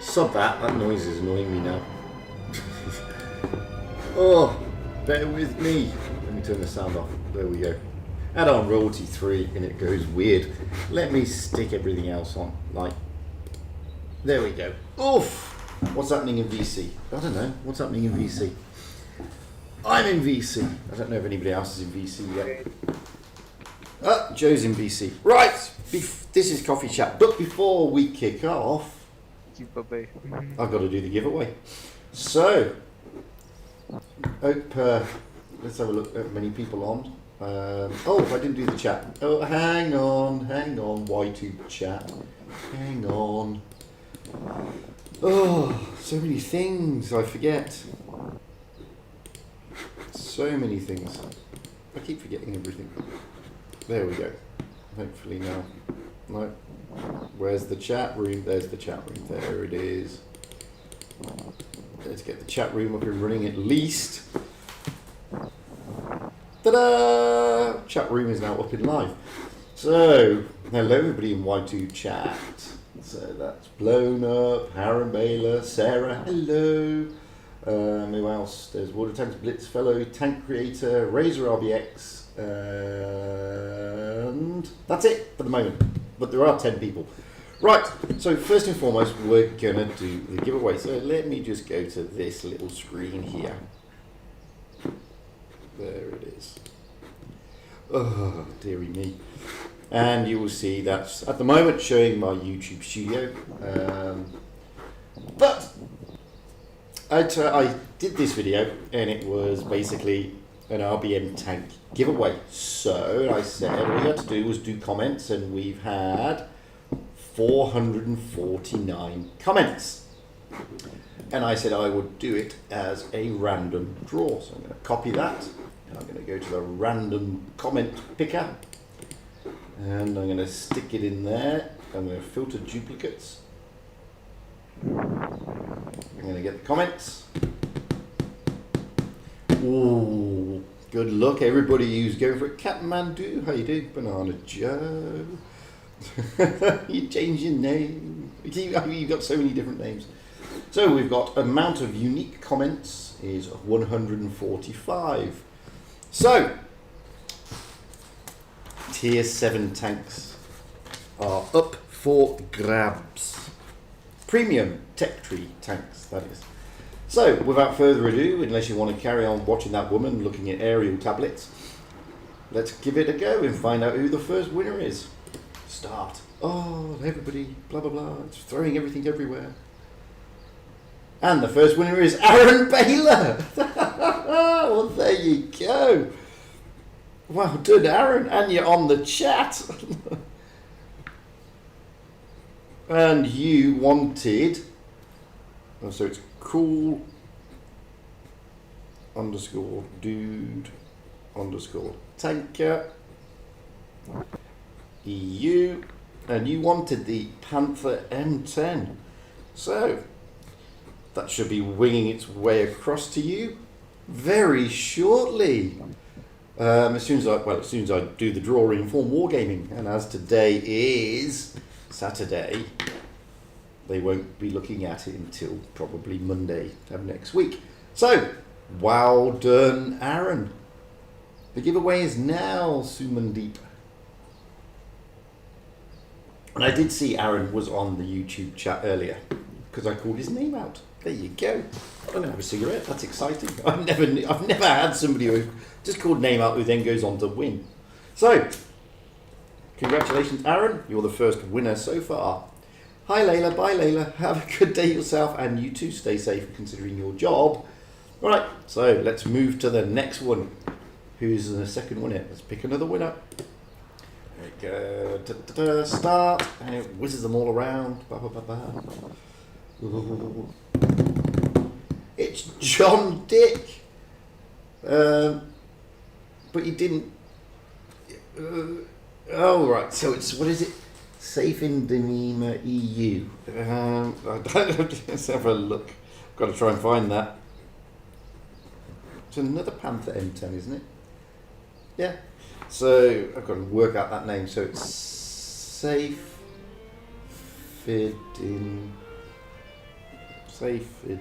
Sub that. That noise is annoying me now. Oh, bear with me. Let me turn the sound off. There we go. Add on royalty 3 and it goes weird. Let me stick everything else on. Like, there we go. Oof. What's happening in VC? I don't know. What's happening in VC? I'm in VC. I don't know if anybody else is in VC yet. Joe's in VC. Right. This is Coffee Chat. But before we kick off, I've got to do the giveaway. So, let's have a look at many people on. Oh, I didn't do the chat. Oh, hang on, Y2 chat. Hang on. Oh, so many things I forget. So many things. I keep forgetting everything. There we go. Hopefully now. No. Where's the chat room? There's the chat room. There it is. Let's get the chat room up and running at least. Ta-da! Chat room is now up and live. So, hello everybody in Y2 chat. So that's blown up. Aaron Baylor, Sarah, hello. Who else? There's Water Tanks Blitz Fellow, Tank Creator, Razor RBX, and that's it for the moment. But there are 10 people. Right, so first and foremost, we're gonna do the giveaway. So let me just go to this little screen here. There it is. Oh, dearie me. And you will see that's at the moment showing my YouTube studio. But I did this video and it was basically an RBM tank giveaway. So I said all you had to do was do comments, and we've had 449 comments. And I said I would do it as a random draw. So I'm going to copy that. And I'm going to go to the random comment picker. And I'm going to stick it in there. I'm going to filter duplicates. I'm going to get the comments. Ooh, good luck everybody who's going for it. Catmandu, how you doing? Banana Joe. You changed your name. You've got so many different names. So we've got amount of unique comments is 145. So tier 7 tanks are up for grabs. Premium tech tree tanks, that is. So without further ado, unless you want to carry on watching that woman looking at aerial tablets, let's give it a go and find out who the first winner is. Start. Oh, everybody, blah, blah, blah. It's throwing everything everywhere. And the first winner is Aaron Baylor. Well, there you go. Well done, Aaron. And you're on the chat. And you wanted... Oh, so it's cool underscore dude underscore tanker EU, and you wanted the Panther M10. So that should be winging its way across to you very shortly. As soon as I do the draw in Inform Wargaming, and as today is Saturday, they won't be looking at it until probably Monday of next week. So, well done, Aaron. The giveaway is now Sumandeep. And I did see Aaron was on the YouTube chat earlier because I called his name out. There you go. I'm gonna have a cigarette. That's exciting. I've never had somebody who just called name out who then goes on to win. So, congratulations, Aaron. You're the first winner so far. Hi Layla, bye Layla. Have a good day yourself, and you too stay safe considering your job. Alright, so let's move to the next one. Who's the second winner? Let's pick another winner. There we go. Start. And it whizzes them all around. Ba, ba, ba, ba. Ooh. It's John Dick. But you didn't... oh, right. So it's... What is it? Safe in Demeanor EU. Let's have a look. I've got to try and find that. It's another Panther M10, isn't it? Yeah. So I've got to work out that name. So it's Safe Fid in Safed in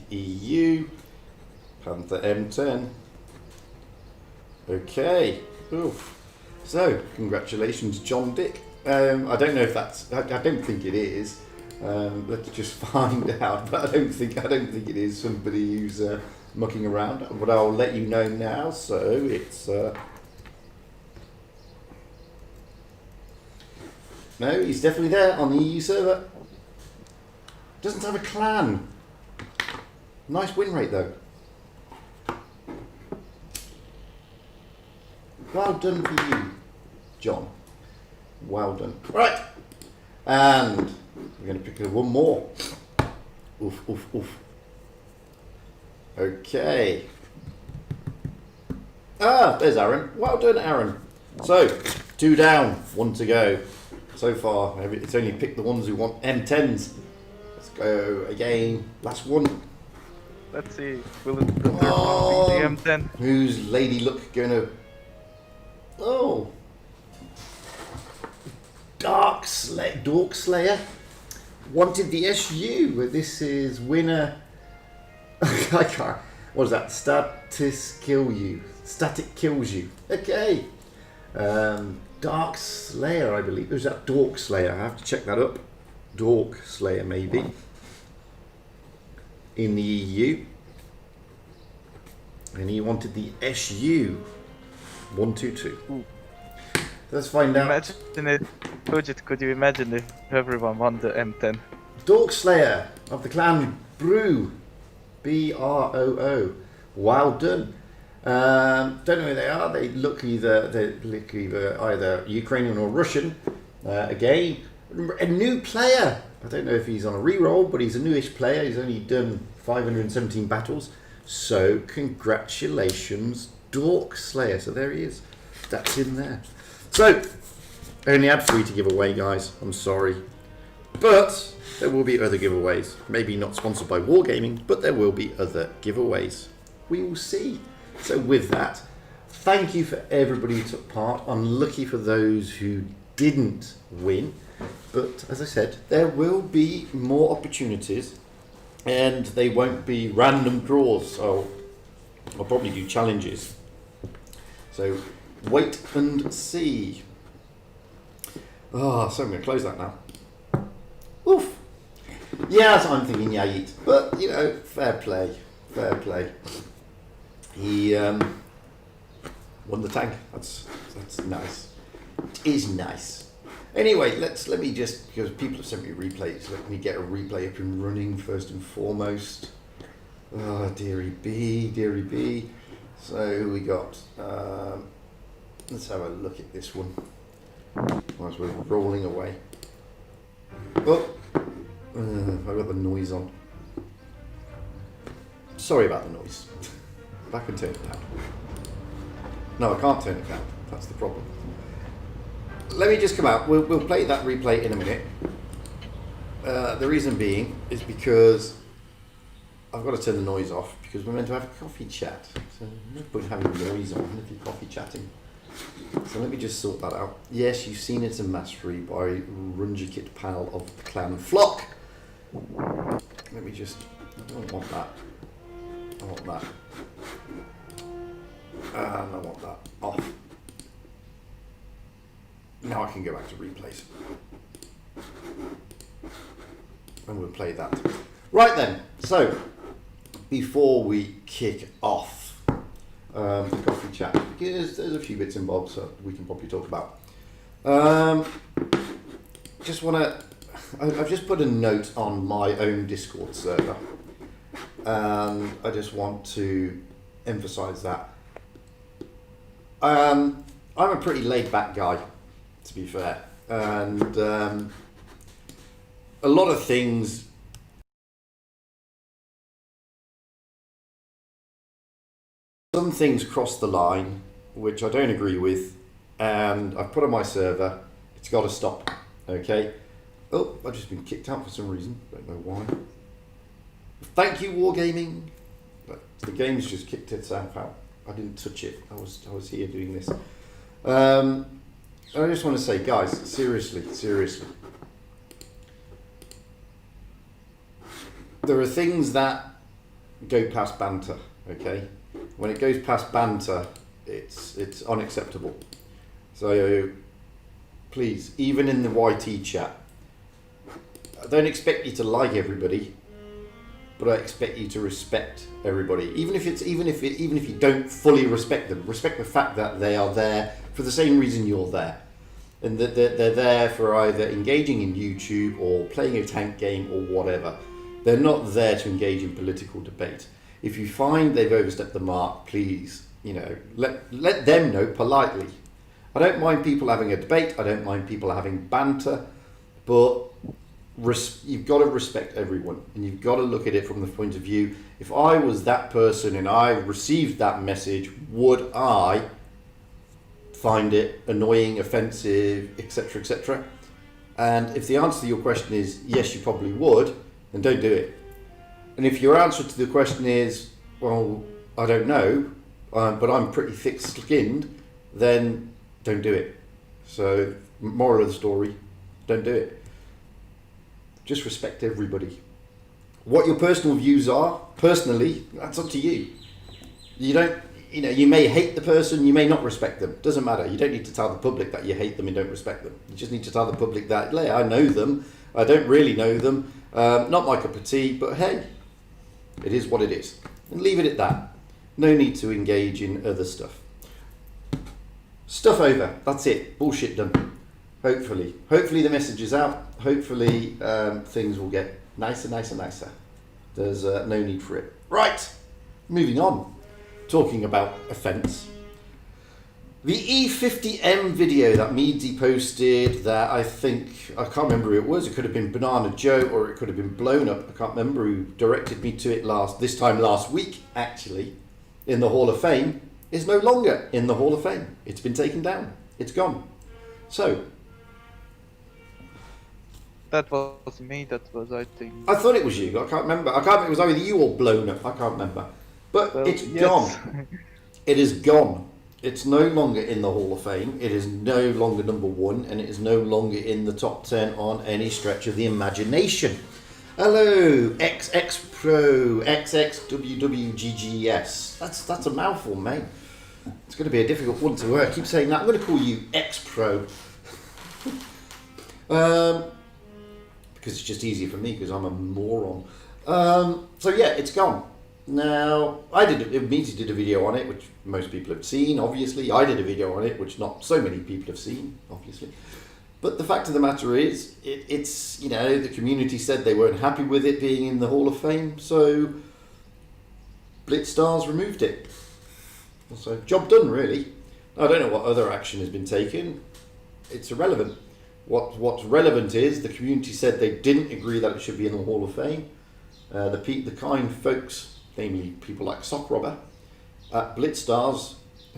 EU. Panther M10. Okay. Oof. So, congratulations, John Dick. I don't know if that's. I don't think it is. Let's just find out. But I don't think it is somebody who's mucking around. But I'll let you know now. So it's. No, he's definitely there on the EU server. Doesn't have a clan. Nice win rate though. Well done for you, John. Well done. Right. And we're going to pick one more. Oof, oof, oof. Okay. Ah, there's Aaron. Well done, Aaron. So, 2 down, 1 to go. So far, it's only picked the ones who want M10s. Let's go again. Last one. Let's see. Will the third one be the M10? Who's Lady Luck going to... Oh. Dork Slayer wanted the SU. This is winner. I can't. What is that? Static kills you. Okay. Dark Slayer, I believe. Who's that? Dork Slayer. I have to check that up. Dork Slayer, maybe. In the EU. And he wanted the SU 122. Ooh. Let's find out. Imagine it. Fugit, could you imagine if everyone won the M10? Dork Slayer of the clan Broo. Broo. Well done. Don't know who they are. They look either Ukrainian or Russian. Again, a new player. I don't know if he's on a re-roll, but he's a newish player. He's only done 517 battles. So congratulations, Dork Slayer. So there he is. That's in there. So I only had 3 to give away, guys. I'm sorry, but there will be other giveaways. Maybe not sponsored by Wargaming, but there will be other giveaways. We will see. So with that, thank you for everybody who took part. Unlucky for those who didn't win, but as I said, there will be more opportunities, and they won't be random draws. So I'll probably do challenges. So wait and see. Oh, so I'm going to close that now. Oof. Yeah, so I'm thinking Yait, but you know, fair play, fair play. He won the tank. That's nice. It is nice. Anyway, let me just, because people have sent me replays, let me get a replay up and running first and foremost. Oh, dearie B. So we got. Let's have a look at this one as we're rolling away. Oh, I got the noise on. Sorry about the noise. I can turn it down. No, I can't turn it down. That's the problem. Let me just come out. We'll play that replay in a minute. The reason being is because I've got to turn the noise off because we're meant to have a coffee chat. So no point having noise on if you're coffee chatting. So let me just sort that out. Yes, you've seen It's a Mastery by Runjikit Pal of the Clan Flock. Let me just... I don't want that. I want that. And I want that off. Now I can go back to replays. And we'll play that. Right then, so before we kick off the coffee chat, because there's a few bits and bobs that we can probably talk about. Just want to... I've just put a note on my own Discord server. And I just want to emphasize that. I'm a pretty laid back guy, to be fair. And a lot of things... Some things cross the line, which I don't agree with, and I've put on my server. It's got to stop, okay? Oh, I've just been kicked out for some reason. Don't know why. Thank you, Wargaming. But the game's just kicked itself out. I didn't touch it. I was here doing this. I just want to say, guys, seriously. There are things that go past banter, okay? When it goes past banter, it's unacceptable. So please, even in the YT chat, I don't expect you to like everybody, but I expect you to respect everybody. Even if you don't fully respect them, respect the fact that they are there for the same reason you're there, and that they're there for either engaging in YouTube or playing a tank game or whatever. They're not there to engage in political debate. If you find they've overstepped the mark, please, let them know politely. I don't mind people having a debate. I don't mind people having banter, but you've got to respect everyone, and you've got to look at it from the point of view, if I was that person and I received that message, would I find it annoying, offensive, etc., etc.? And if the answer to your question is yes, you probably would, then don't do it. And if your answer to the question is, well, I don't know, but I'm pretty thick-skinned, then don't do it. So, moral of the story, don't do it. Just respect everybody. What your personal views are, personally, that's up to you. You may hate the person, you may not respect them. Doesn't matter. You don't need to tell the public that you hate them and don't respect them. You just need to tell the public that, hey, I know them, I don't really know them, not my cup of tea, but hey, it is what it is. And leave it at that. No need to engage in other stuff. Stuff over. That's it. Bullshit done. Hopefully the message is out. Hopefully things will get nicer. There's no need for it. Right, moving on. Talking about offence. The E50M video that Meadsy posted that I can't remember who it was. It could have been Banana Joe or it could have been Blown Up. I can't remember who directed me to it this time last week, actually, in the Hall of Fame, is no longer in the Hall of Fame. It's been taken down. It's gone. So, That was me, that was, I think. I thought it was you. I can't remember. It was either you or Blown Up. I can't remember. But Well, it's yes. gone. It is gone. It's no longer in the Hall of Fame. It is no longer number one, and it is no longer in the top 10 on any stretch of the imagination. Hello, XX Pro, XXWWGGS. That's a mouthful, mate. It's going to be a difficult one to keep saying that. I'm going to call you X Pro. Because it's just easier for me because I'm a moron. So yeah, it's gone. Now, Meadsy did a video on it, which most people have seen, obviously. I did a video on it, which not so many people have seen, obviously. But the fact of the matter is, it's the community said they weren't happy with it being in the Hall of Fame, so Blitz Stars removed it. So, job done, really. I don't know what other action has been taken. It's irrelevant. What's relevant is the community said they didn't agree that it should be in the Hall of Fame. The kind folks, namely people like Sock Robber at Blitz Stars,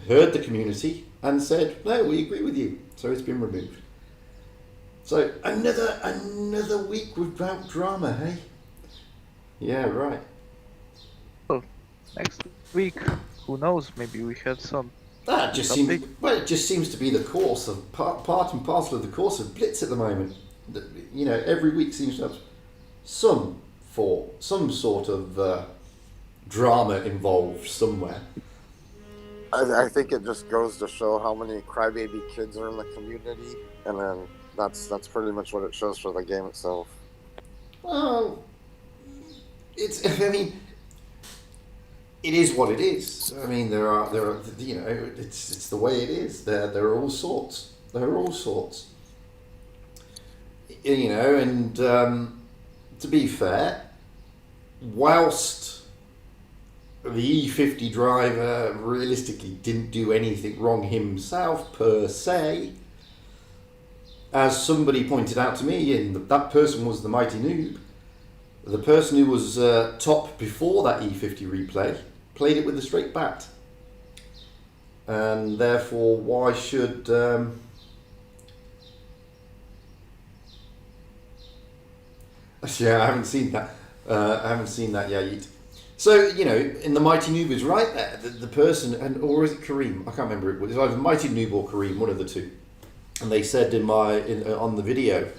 heard the community and said, no, we agree with you. So it's been removed. So another week without drama, hey? Yeah, right. Well, next week, who knows, maybe we have some. That just seems, it just seems to be the course of part and parcel of the course of Blitz at the moment. Every week seems to have some sort of drama involved somewhere. I think it just goes to show how many crybaby kids are in the community, and then that's pretty much what it shows for the game itself. Well, it is what it is. I mean, there are it's the way it is. There are all sorts. And to be fair, whilst the E50 driver realistically didn't do anything wrong himself per se, as somebody pointed out to me, and that person was the Mighty Noob, the person who was top before that E50 replay played it with a straight bat. And therefore, why should... Yeah, I haven't seen that. Yet. So, in the Mighty Noob is right there. The person, or is it Kareem? I can't remember. It was either Mighty Noob or Kareem, one of the two. and they said on the video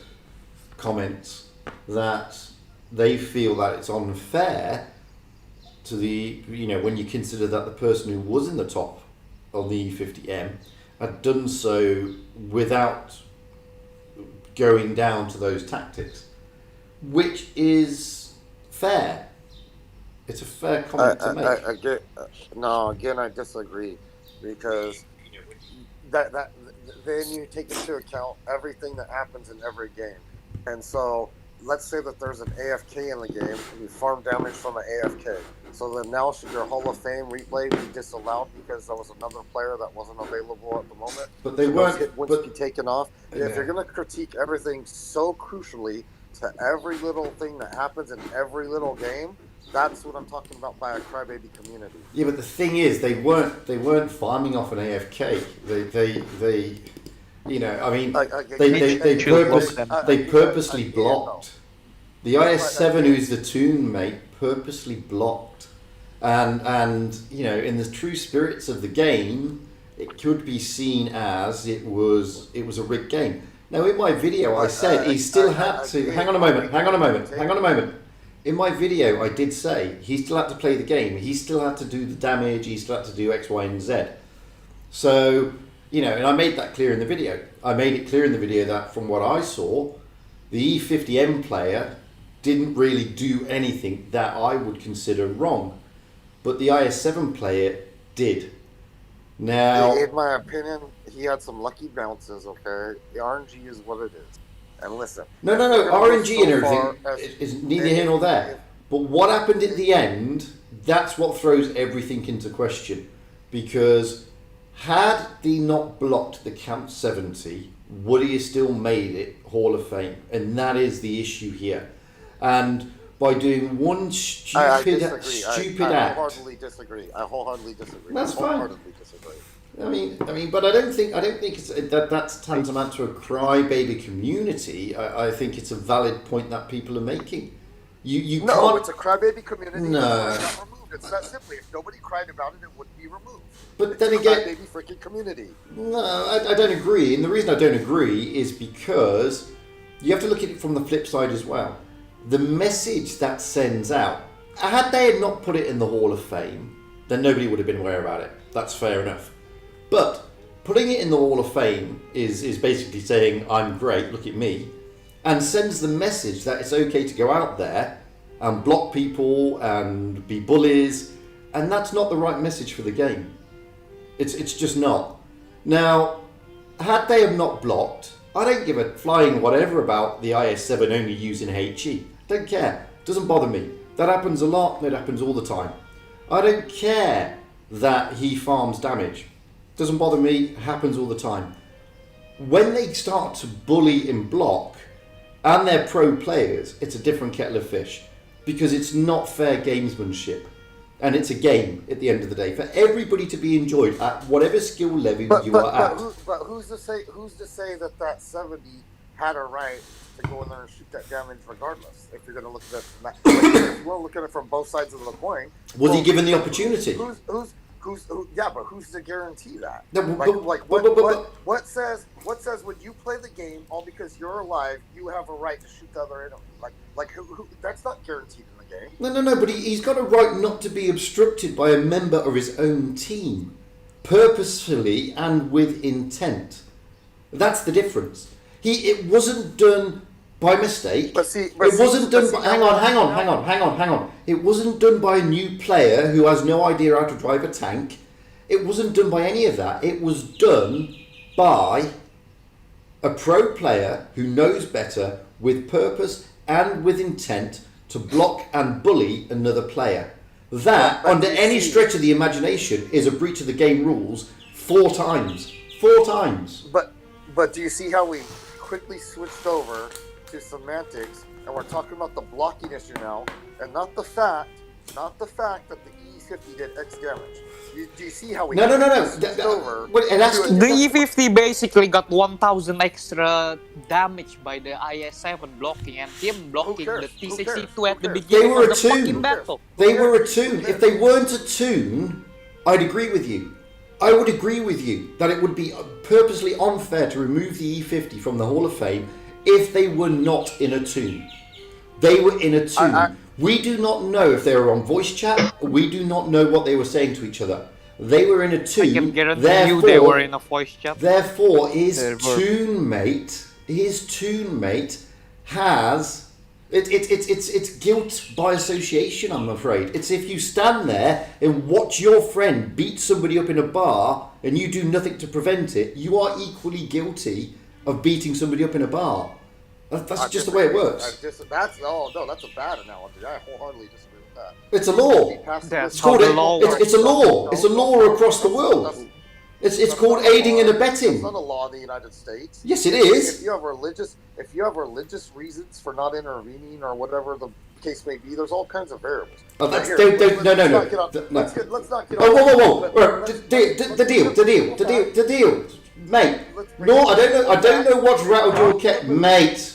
comments that they feel that it's unfair to the, when you consider that the person who was in the top on the E50M had done so without going down to those tactics, which is fair. It's a fair comment to make. Again, I disagree, because that then you take into account everything that happens in every game. And so let's say that there's an AFK in the game and you farm damage from an AFK. So then now should your Hall of Fame replay be disallowed because there was another player that wasn't available at the moment? But they weren't. Wouldn't be taken off. Yeah. If you're going to critique everything so crucially to every little thing that happens in every little game, that's what I'm talking about by a crybaby community. Yeah, but the thing is, they weren't farming off an AFK. They they purposely blocked. The IS7, who's the tune mate, purposely blocked, and in the true spirits of the game, it could be seen as it was a rigged game. Now, in my video, I said he still had to. Hang on a moment. In my video, I did say he still had to play the game. He still had to do the damage. He still had to do X, Y, and Z. So, and I made that clear in the video. I made it clear in the video that from what I saw, the E50M player didn't really do anything that I would consider wrong. But the IS7 player did. Now, in my opinion, he had some lucky bounces, okay? The RNG is what it is. And listen. No. RNG and everything is neither here nor there. But what happened at the end, that's what throws everything into question. Because had he not blocked the Camp 70, would he have still made it Hall of Fame? And that is the issue here. And by doing one stupid I act... wholeheartedly disagree. That's fine. I mean, but I don't think that's tantamount to a crybaby community. I think it's a valid point that people are making. You no, can't... it's a crybaby community. No, it's not removed. It's that simply. If nobody cried about it, it wouldn't be removed. But then again, crybaby freaking community. No, I don't agree. And the reason I don't agree is because you have to look at it from the flip side as well. The message that sends out. Had they not put it in the Hall of Fame, then nobody would have been aware about it. That's fair enough. But putting it in the Hall of Fame is basically saying, I'm great, look at me, and sends the message that it's okay to go out there and block people and be bullies, and that's not the right message for the game. It's just not. Now, had they have not blocked, I don't give a flying whatever about the IS7 only using HE. Don't care. Doesn't bother me. That happens a lot, it happens all the time. I don't care that he farms damage. Doesn't bother me, happens all the time. When they start to bully and block, and they're pro players, it's a different kettle of fish. Because it's not fair gamesmanship. And it's a game at the end of the day for everybody to be enjoyed at whatever skill level you are at. But who's to say that 70 had a right to go in there and shoot that damage regardless? If you're going to look at it, if you want to look at it from both sides of the coin. Was he given the opportunity? But who's to guarantee that? No, what says when you play the game, all because you're alive, you have a right to shoot the other enemy? Who that's not guaranteed in the game. No, but he's got a right not to be obstructed by a member of his own team, purposefully and with intent. That's the difference. It wasn't done by mistake. It wasn't done by... Hang on. It wasn't done by a new player who has no idea how to drive a tank. It wasn't done by any of that. It was done by a pro player who knows better, with purpose and with intent, to block and bully another player. That, under any stretch of the imagination, is a breach of the game rules 4 times. 4 times. But do you see how we quickly switched over to semantics, and we're talking about the blocking issue now, and not the fact that the E50 did X damage. Do you see how we switched over? The E50 basically got 1,000 extra damage by the IS7 blocking, and him blocking the T62 at the beginning of the fucking battle. They were a tune. If they weren't a tune, I'd agree with you. I would agree with you that it would be purposely unfair to remove the E50 from the Hall of Fame if they were not in a tune. They were in a tune. We do not know if they were on voice chat. We do not know what they were saying to each other. They were in a tune. I can guarantee you they were in a voice chat. Therefore, his tune mate has it's guilt by association. I'm afraid it's if you stand there and watch your friend beat somebody up in a bar and you do nothing to prevent it, you are equally guilty of beating somebody up in a bar. That's just the way it works. That's a bad analogy. I wholeheartedly disagree with that. It's a law. That's It's called a law. It's a law. It's a law across the world. It's called aiding and abetting. It's not a law in the United States. Yes, it is. If you have religious reasons for not intervening or whatever the case may be, there's all kinds of variables. Oh, Let's not get whoa. The deal. Mate, no, I don't know what's rattled your cage.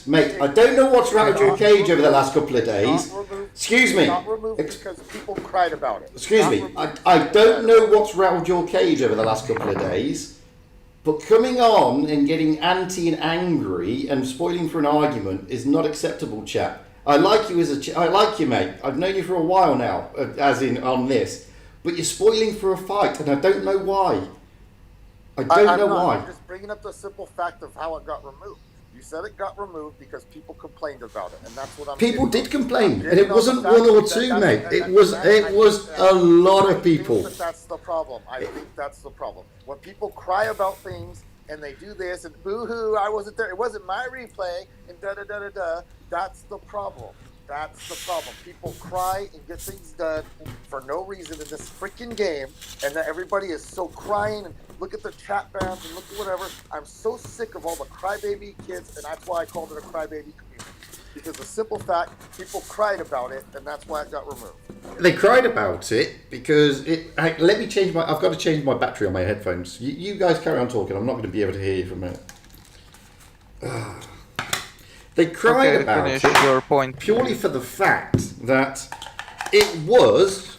Mate, I don't know what's rattled your cage over the last couple of days. Excuse me. Not removed because people cried about it. Excuse me. I don't know what's rattled your cage over the last couple of days, but coming on and getting anti and angry and spoiling for an argument is not acceptable, chap. I like you I like you, mate. I've known you for a while now, as in on this, but you're spoiling for a fight, and I don't know why. I don't know why. I'm just bringing up the simple fact of how it got removed. You said it got removed because people complained about it, and that's what I'm. People did complain, and it wasn't one or two, mate. It was a lot of people. That's the problem. I think that's the problem. When people cry about things and they do this and boo-hoo, I wasn't there. It wasn't my replay, and da-da-da-da-da. That's the problem. That's the problem. People cry and get things done for no reason in this freaking game, and that everybody is so crying and look at the chat bands and look at whatever. I'm so sick of all the crybaby kids, and that's why I called it a crybaby community. Because the simple fact, people cried about it, and that's why it got removed. They cried about it because let me change I've got to change my battery on my headphones. You guys carry on talking. I'm not going to be able to hear you for a minute. They cried about it your point. purely for the fact that it was,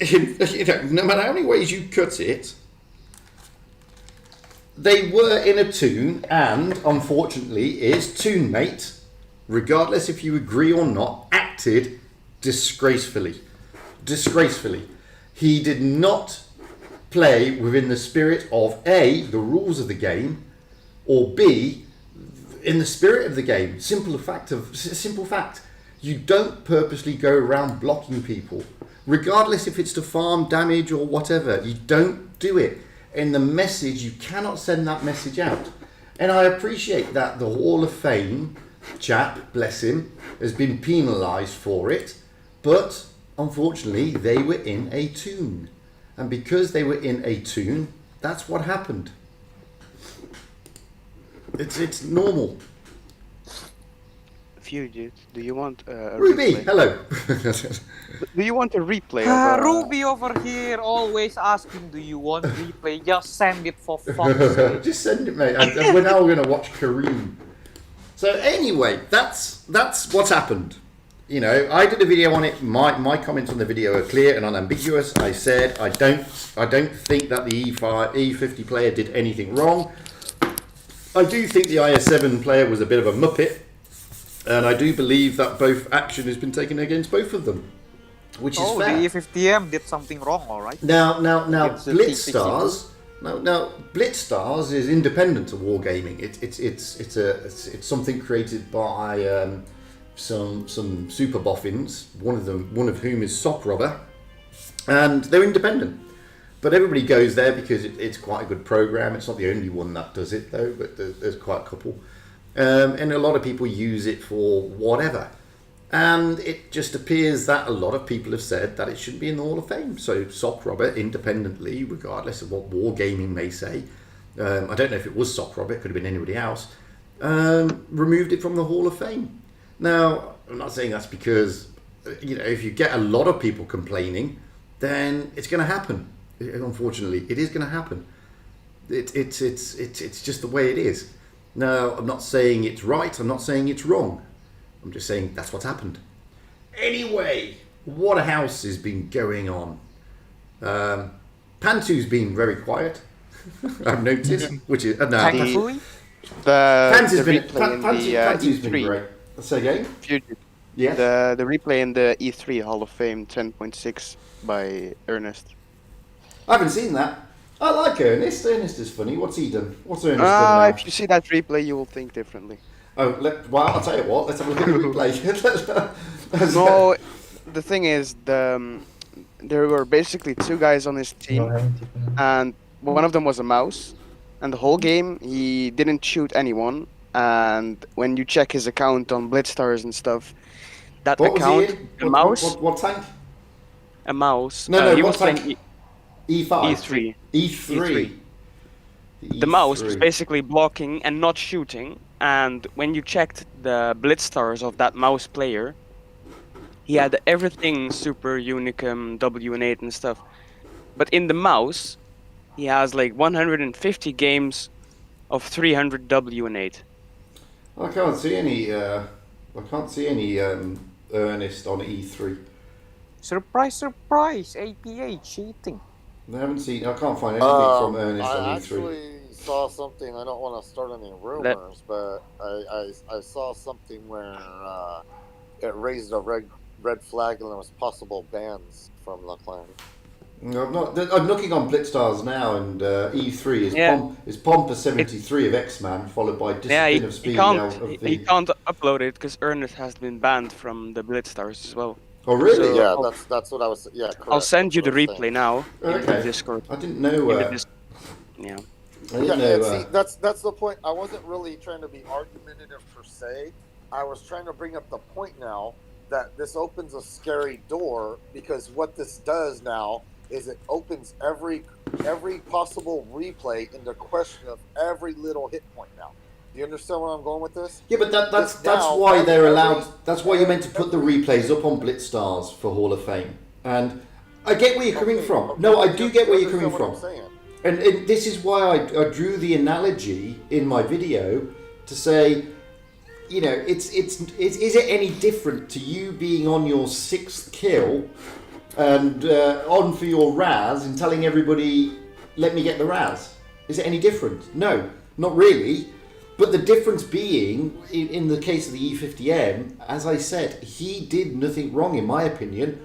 no matter how many ways you cut it, they were in a tune, and unfortunately, his tune mate, regardless if you agree or not, acted disgracefully. Disgracefully. He did not play within the spirit of A, the rules of the game, or B, in the spirit of the game. Simple fact. You don't purposely go around blocking people, regardless if it's to farm damage or whatever. You don't do it. In the message, you cannot send that message out. And I appreciate that the Hall of Fame chap, bless him, has been penalised for it, but unfortunately they were in a tune. And because they were in a tune, that's what happened. It's normal. Fugit, do you want a Ruby, replay? hello. Do you want a replay of Ruby over here always asking, do you want replay? Just send it for fuck's sake. Just send it, mate. We're now going to watch Kareem. So anyway, that's what's happened. You know, I did a video on it. My comments on the video are clear and unambiguous. I said I don't think that the E50 player did anything wrong. I do think the IS7 player was a bit of a muppet, and I do believe that both action has been taken against both of them, which is fair. The E50M did something wrong, all right. Now, Against the Blitz T62. Stars. Now, Blitz Stars is independent of wargaming. It's something created by some super boffins. One of whom is Sock Robber, and they're independent. But everybody goes there because it's quite a good program. It's not the only one that does it though, but there's quite a couple. And a lot of people use it for whatever. And it just appears that a lot of people have said that it shouldn't be in the Hall of Fame. So Sock Robber, independently, regardless of what wargaming may say, I don't know if it was Sock Robber, it could have been anybody else, removed it from the Hall of Fame. Now, I'm not saying that's because, if you get a lot of people complaining, then it's going to happen. Unfortunately, it is going to happen. It's just the way it is. Now, I'm not saying it's right. I'm not saying it's wrong. I'm just saying that's what's happened. Anyway, what a house has been going on. Pantu's been very quiet. I've noticed, which is no. Thankfully. Pans The has been replay in Pantu's the been E3. great. Say again. Fugit. Yes. The replay in the E3 Hall of Fame 10.6 by Ernest. I haven't seen that. I like Ernest. Ernest is funny. What's he done? What's Ernest done now? If you see that replay, you will think differently. Oh, well, I'll tell you what. Let's have a look at the replay. No, the thing is, there were basically two guys on his team, and one of them was a mouse, and the whole game he didn't shoot anyone. And when you check his account on Blitz Stars and stuff, that What was he account, in? a mouse, What tank? a mouse. No, he what was tank? playing E5. E3. E3. The mouse was basically blocking and not shooting. And when you checked the Blitz Stars of that mouse player, he had everything super unicum, W8 and stuff. But in the mouse, he has like 150 games of 300 W8. I can't see any. Ernest on E3. Surprise, surprise! APA cheating. I haven't seen. I can't find anything from Ernest on I E3. actually saw something. I don't want to start any rumors, but I saw something where it raised a red flag and there was possible bans from the clan. No, I'm looking on Blitz Stars now, and E3 is Yeah. Pompa 73 of X-Man, followed by Discipline Yeah, of Speed he can't upload it because Ernest has been banned from the Blitz Stars as well. Oh, really? So- Yeah, that's what I was. Yeah, correct. I'll send you the That's what I was replay now in the Okay. Discord. I didn't know. In the yeah. I didn't Yeah, know. and see, that's the point. I wasn't really trying to be argumentative per se. I was trying to bring up the point now that this opens a scary door, because what this does now is it opens every possible replay into question of every little hit point now. Do you understand where I'm going with this? Yeah, but that's now, why they're every- allowed. That's why you're meant to put the replays up on Blitz Stars for Hall of Fame. And I get where you're coming from. No, I do get where you're coming from. And this is why I drew the analogy in my video to say, you know, is it any different to you being on your 6th kill and on for your Raz and telling everybody, let me get the Raz? Is it any different? No, not really. But the difference being, in the case of the E50M, as I said, he did nothing wrong in my opinion.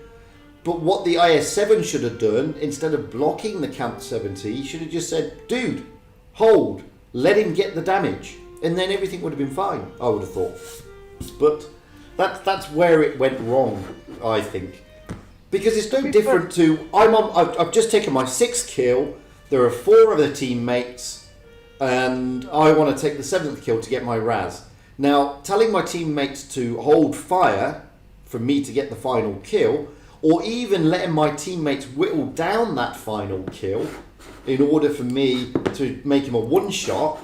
But what the IS-7 should have done, instead of blocking the Camp 70, he should have just said, dude, hold, let him get the damage. And then everything would have been fine, I would have thought. But that's where it went wrong, I think. Because it's no different to, I've just taken my 6th kill, there are 4 other teammates, and I want to take the 7th kill to get my Raz. Now, telling my teammates to hold fire for me to get the final kill, or even letting my teammates whittle down that final kill in order for me to make him a one-shot,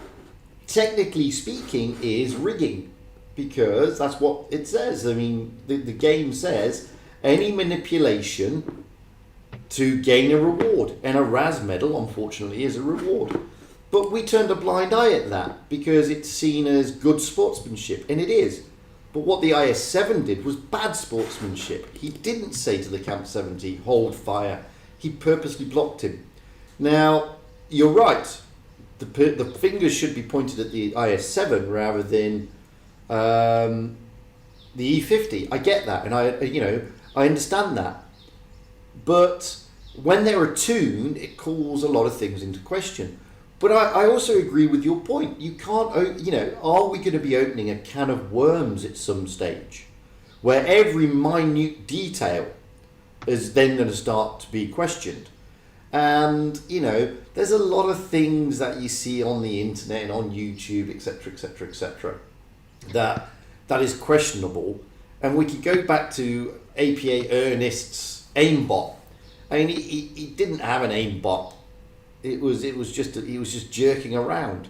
technically speaking, is rigging. Because that's what it says. I mean, the game says any manipulation to gain a reward. And a Raz medal, unfortunately, is a reward. But we turned a blind eye at that because it's seen as good sportsmanship, and it is. But what the IS-7 did was bad sportsmanship. He didn't say to the Camp 70, hold fire. He purposely blocked him. Now, you're right. The fingers should be pointed at the IS-7 rather than the E50. I get that, and I understand that. But when they're attuned, it calls a lot of things into question. But I also agree with your point. You can't, are we going to be opening a can of worms at some stage where every minute detail is then going to start to be questioned? And, there's a lot of things that you see on the internet and on YouTube, etc., etc., etc., that is questionable. And we could go back to APA Ernest's aimbot. I mean, he didn't have an aimbot. He was just jerking around,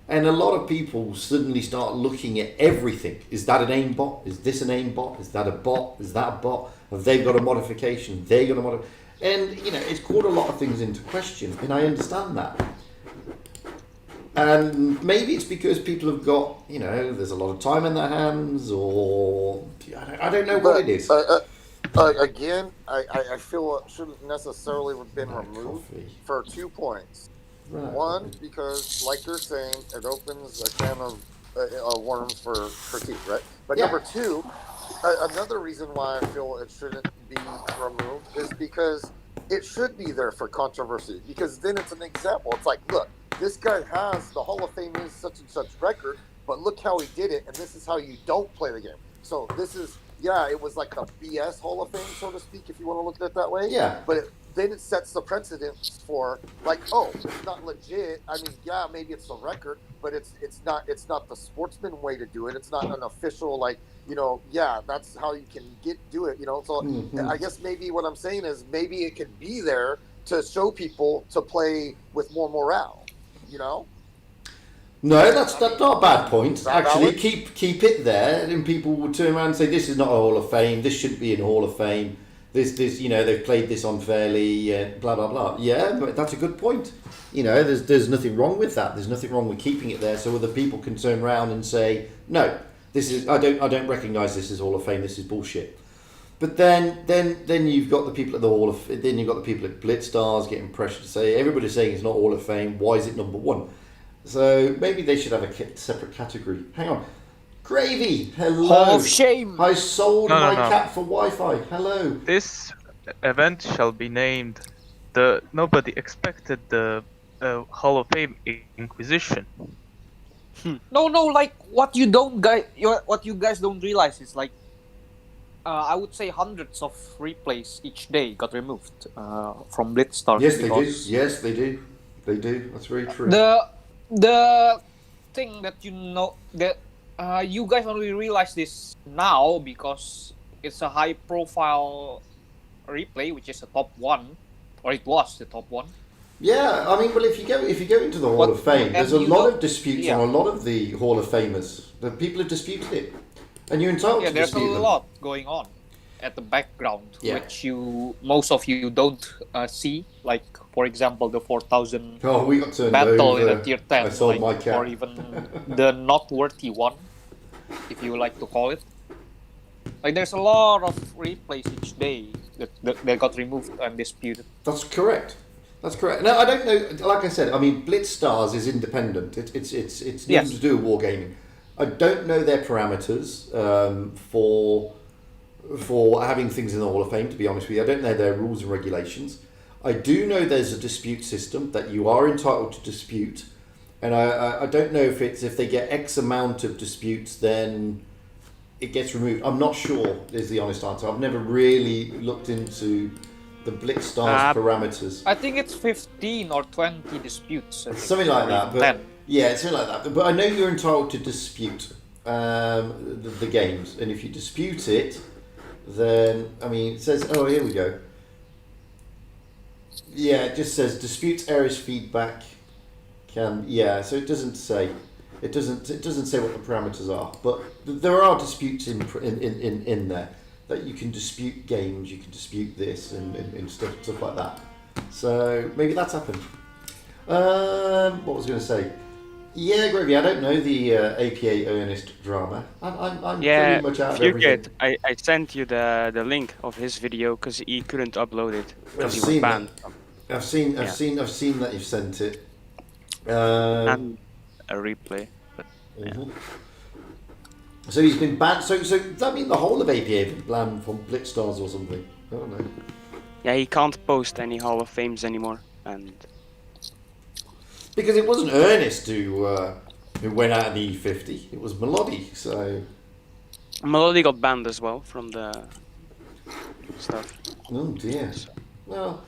and a lot of people suddenly start looking at everything. Is that an aimbot? Is this an aimbot? Is that a bot? Is that a bot? Have they got a modification? They got a mod, and it's called a lot of things into question, and I understand that. And maybe it's because people have got there's a lot of time in their hands, or I don't know what it is. Again, I feel it shouldn't necessarily have been Black removed coffee. for 2 points. Right. One, because like you're saying, it opens a can of worms for critique, right? But Yeah. number two, another reason why I feel it shouldn't be removed is because it should be there for controversy. Because then it's an example. It's like, look, this guy has the Hall of Fame is such and such record, but look how he did it, and this is how you don't play the game. So this is, yeah, it was like a BS Hall of Fame, so to speak, if you want to look at it that way. Yeah. But then it sets the precedence for like, oh, it's not legit. I mean, yeah, maybe it's the record, but it's not the sportsman way to do it. It's not an official like, yeah, that's how you can do it. So I guess maybe what I'm saying is maybe it could be there to show people to play with more morale. No, that's not a bad point. that Actually, valid? keep it there, and people will turn around and say this is not a Hall of Fame. This shouldn't be in Hall of Fame. This they've played this unfairly. Blah blah blah. Yeah, but that's a good point. There's nothing wrong with that. There's nothing wrong with keeping it there, so other people can turn around and say no. This is I don't recognise this as Hall of Fame. This is bullshit. But then you've got the people at the then you've got the people at Blitz Stars getting pressure to say everybody's saying it's not Hall of Fame. Why is it number one? So maybe they should have a separate category. Hang on. Gravy, hello. Hall of Shame. I sold No, my no. cat for Wi-Fi. Hello. This event shall be named nobody expected the Hall of Fame Inquisition. No, like what you guys don't realize is like, I would say hundreds of replays each day got removed from Blitz Stars. Yes, they do. Yes, they do. They do. That's very true. The thing that you guys only realize this now because it's a high profile replay, which is a top one, or it was the top one. Yeah, I mean, well, if you go into the Hall of Fame, there's a lot of disputes on a lot of the Hall of Famers. The people have disputed it, and you're entitled to there's dispute a them. lot going on at the background, Yeah. which most of you don't see. Like, for example, the 4,000 Oh, we got turned battle over. in a tier 10, I sold my cat. or even the not worthy one, if you like to call it. Like, there's a lot of replays each day that got removed and disputed. That's correct. Now, I don't know. Like I said, I mean, Blitz Stars is independent. It's nothing Yes. to do with wargaming. I don't know their parameters for having things in the Hall of Fame. To be honest with you, I don't know their rules and regulations. I do know there's a dispute system that you are entitled to dispute, and I don't know if they get X amount of disputes, then it gets removed. I'm not sure. Is the honest answer. I've never really looked into the Blitz Stars parameters. I think it's 15 or 20 disputes. I think, Something like or that. even But 10. yeah, something like that. But I know you're entitled to dispute the games, and if you dispute it, then I mean it says, oh, here we go. Yeah, it just says disputes, errors, feedback can. Yeah, so it doesn't say. It doesn't say what the parameters are, but there are disputes in there that you can dispute games, you can dispute this and stuff like that. So maybe that's happened. What was I going to say? Yeah, Gravy. I don't know the APA Earnest drama. I'm pretty much out of everything. Fugit, I sent you the link of his video because he couldn't upload it because he was seen banned. I've seen that you've sent it. And a replay. But, yeah. Mhm. So he's been banned. So does that mean the whole of APA been banned from Blitz Stars or something? I don't know. Yeah, he can't post any Hall of Fames anymore, and Because it wasn't Ernest who went out of the E50. It was Melody. So Melody got banned as well from the stuff. oh dear. Well,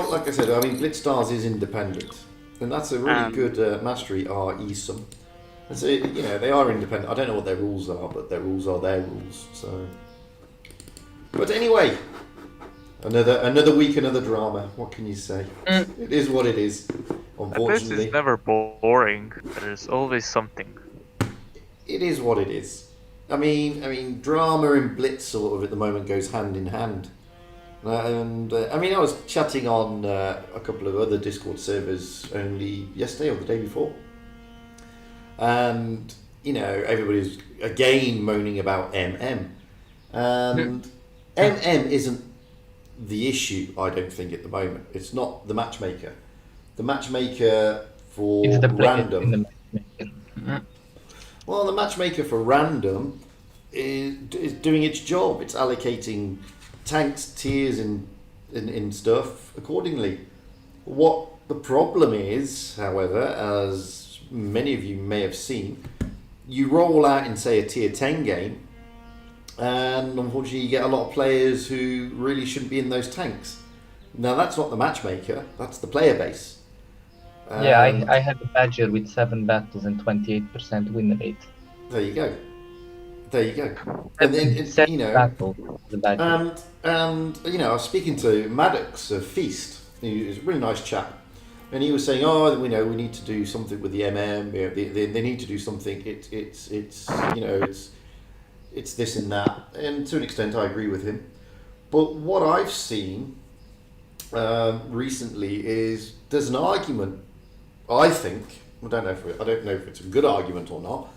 like I said, I mean Blitz Stars is independent, and that's a really good mastery. Are ESOM. And so they are independent. I don't know what their rules are, but their rules are their rules. So, but anyway, another week, another drama. What can you say? It is what it is. This Unfortunately, is never boring. There's always something. it is what it is. I mean, drama and Blitz sort of at the moment goes hand in hand. And I mean, I was chatting on a couple of other Discord servers only yesterday or the day before, and everybody's again moaning about MM, and MM isn't the issue, I don't think, at the moment. It's not the matchmaker. The matchmaker for It's the player random. in the matchmaker. Well, the matchmaker for random is doing its job. It's allocating tanks, tiers, and stuff accordingly. What the problem is, however, as many of you may have seen, you roll out in, say, a tier 10 game, and unfortunately you get a lot of players who really shouldn't be in those tanks. Now, that's not the matchmaker, that's the player base. Yeah, I had a Badger with 7 battles and 28% win rate. There you go. There you go. And then, Seven you know, battles, the Badger. and you know, I was speaking to Maddox of Feast. He was a really nice chap, and he was saying, "Oh, we know we need to do something with the MM. You know, they need to do something. It's you know, it's this and that." And to an extent, I agree with him. But what I've seen recently is there's an argument. I think I don't know if it's a good argument or not,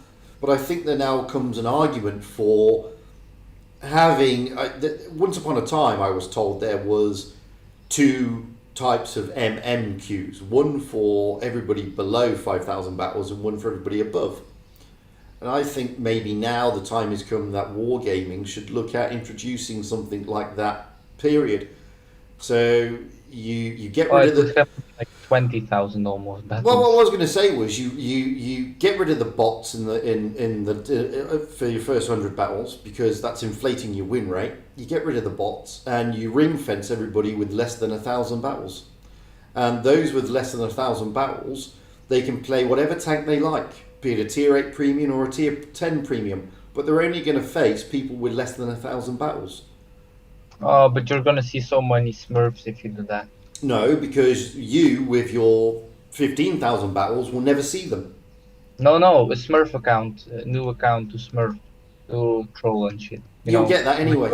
but I think there now comes an argument for having. Once upon a time, I was told there was 2 types of MM queues, one for everybody below 5,000 battles and one for everybody above. And I think maybe now the time has come that wargaming should look at introducing something like that, period. So you get rid of the... like 20,000 almost battles. Well, what I was going to say was you get rid of the bots in the for your first 100 battles, because that's inflating your win rate. You get rid of the bots and you ring fence everybody with less than 1,000 battles, and those with less than 1,000 battles, they can play whatever tank they like, be it a tier 8 premium or a tier 10 premium, but they're only going to face people with less than 1,000 battles. Oh, but you're gonna see so many Smurfs if you do that. No, because you, with your 15,000 battles, will never see them. No, a Smurf account, a new account to Smurf, to troll and shit. You'll get that anyway.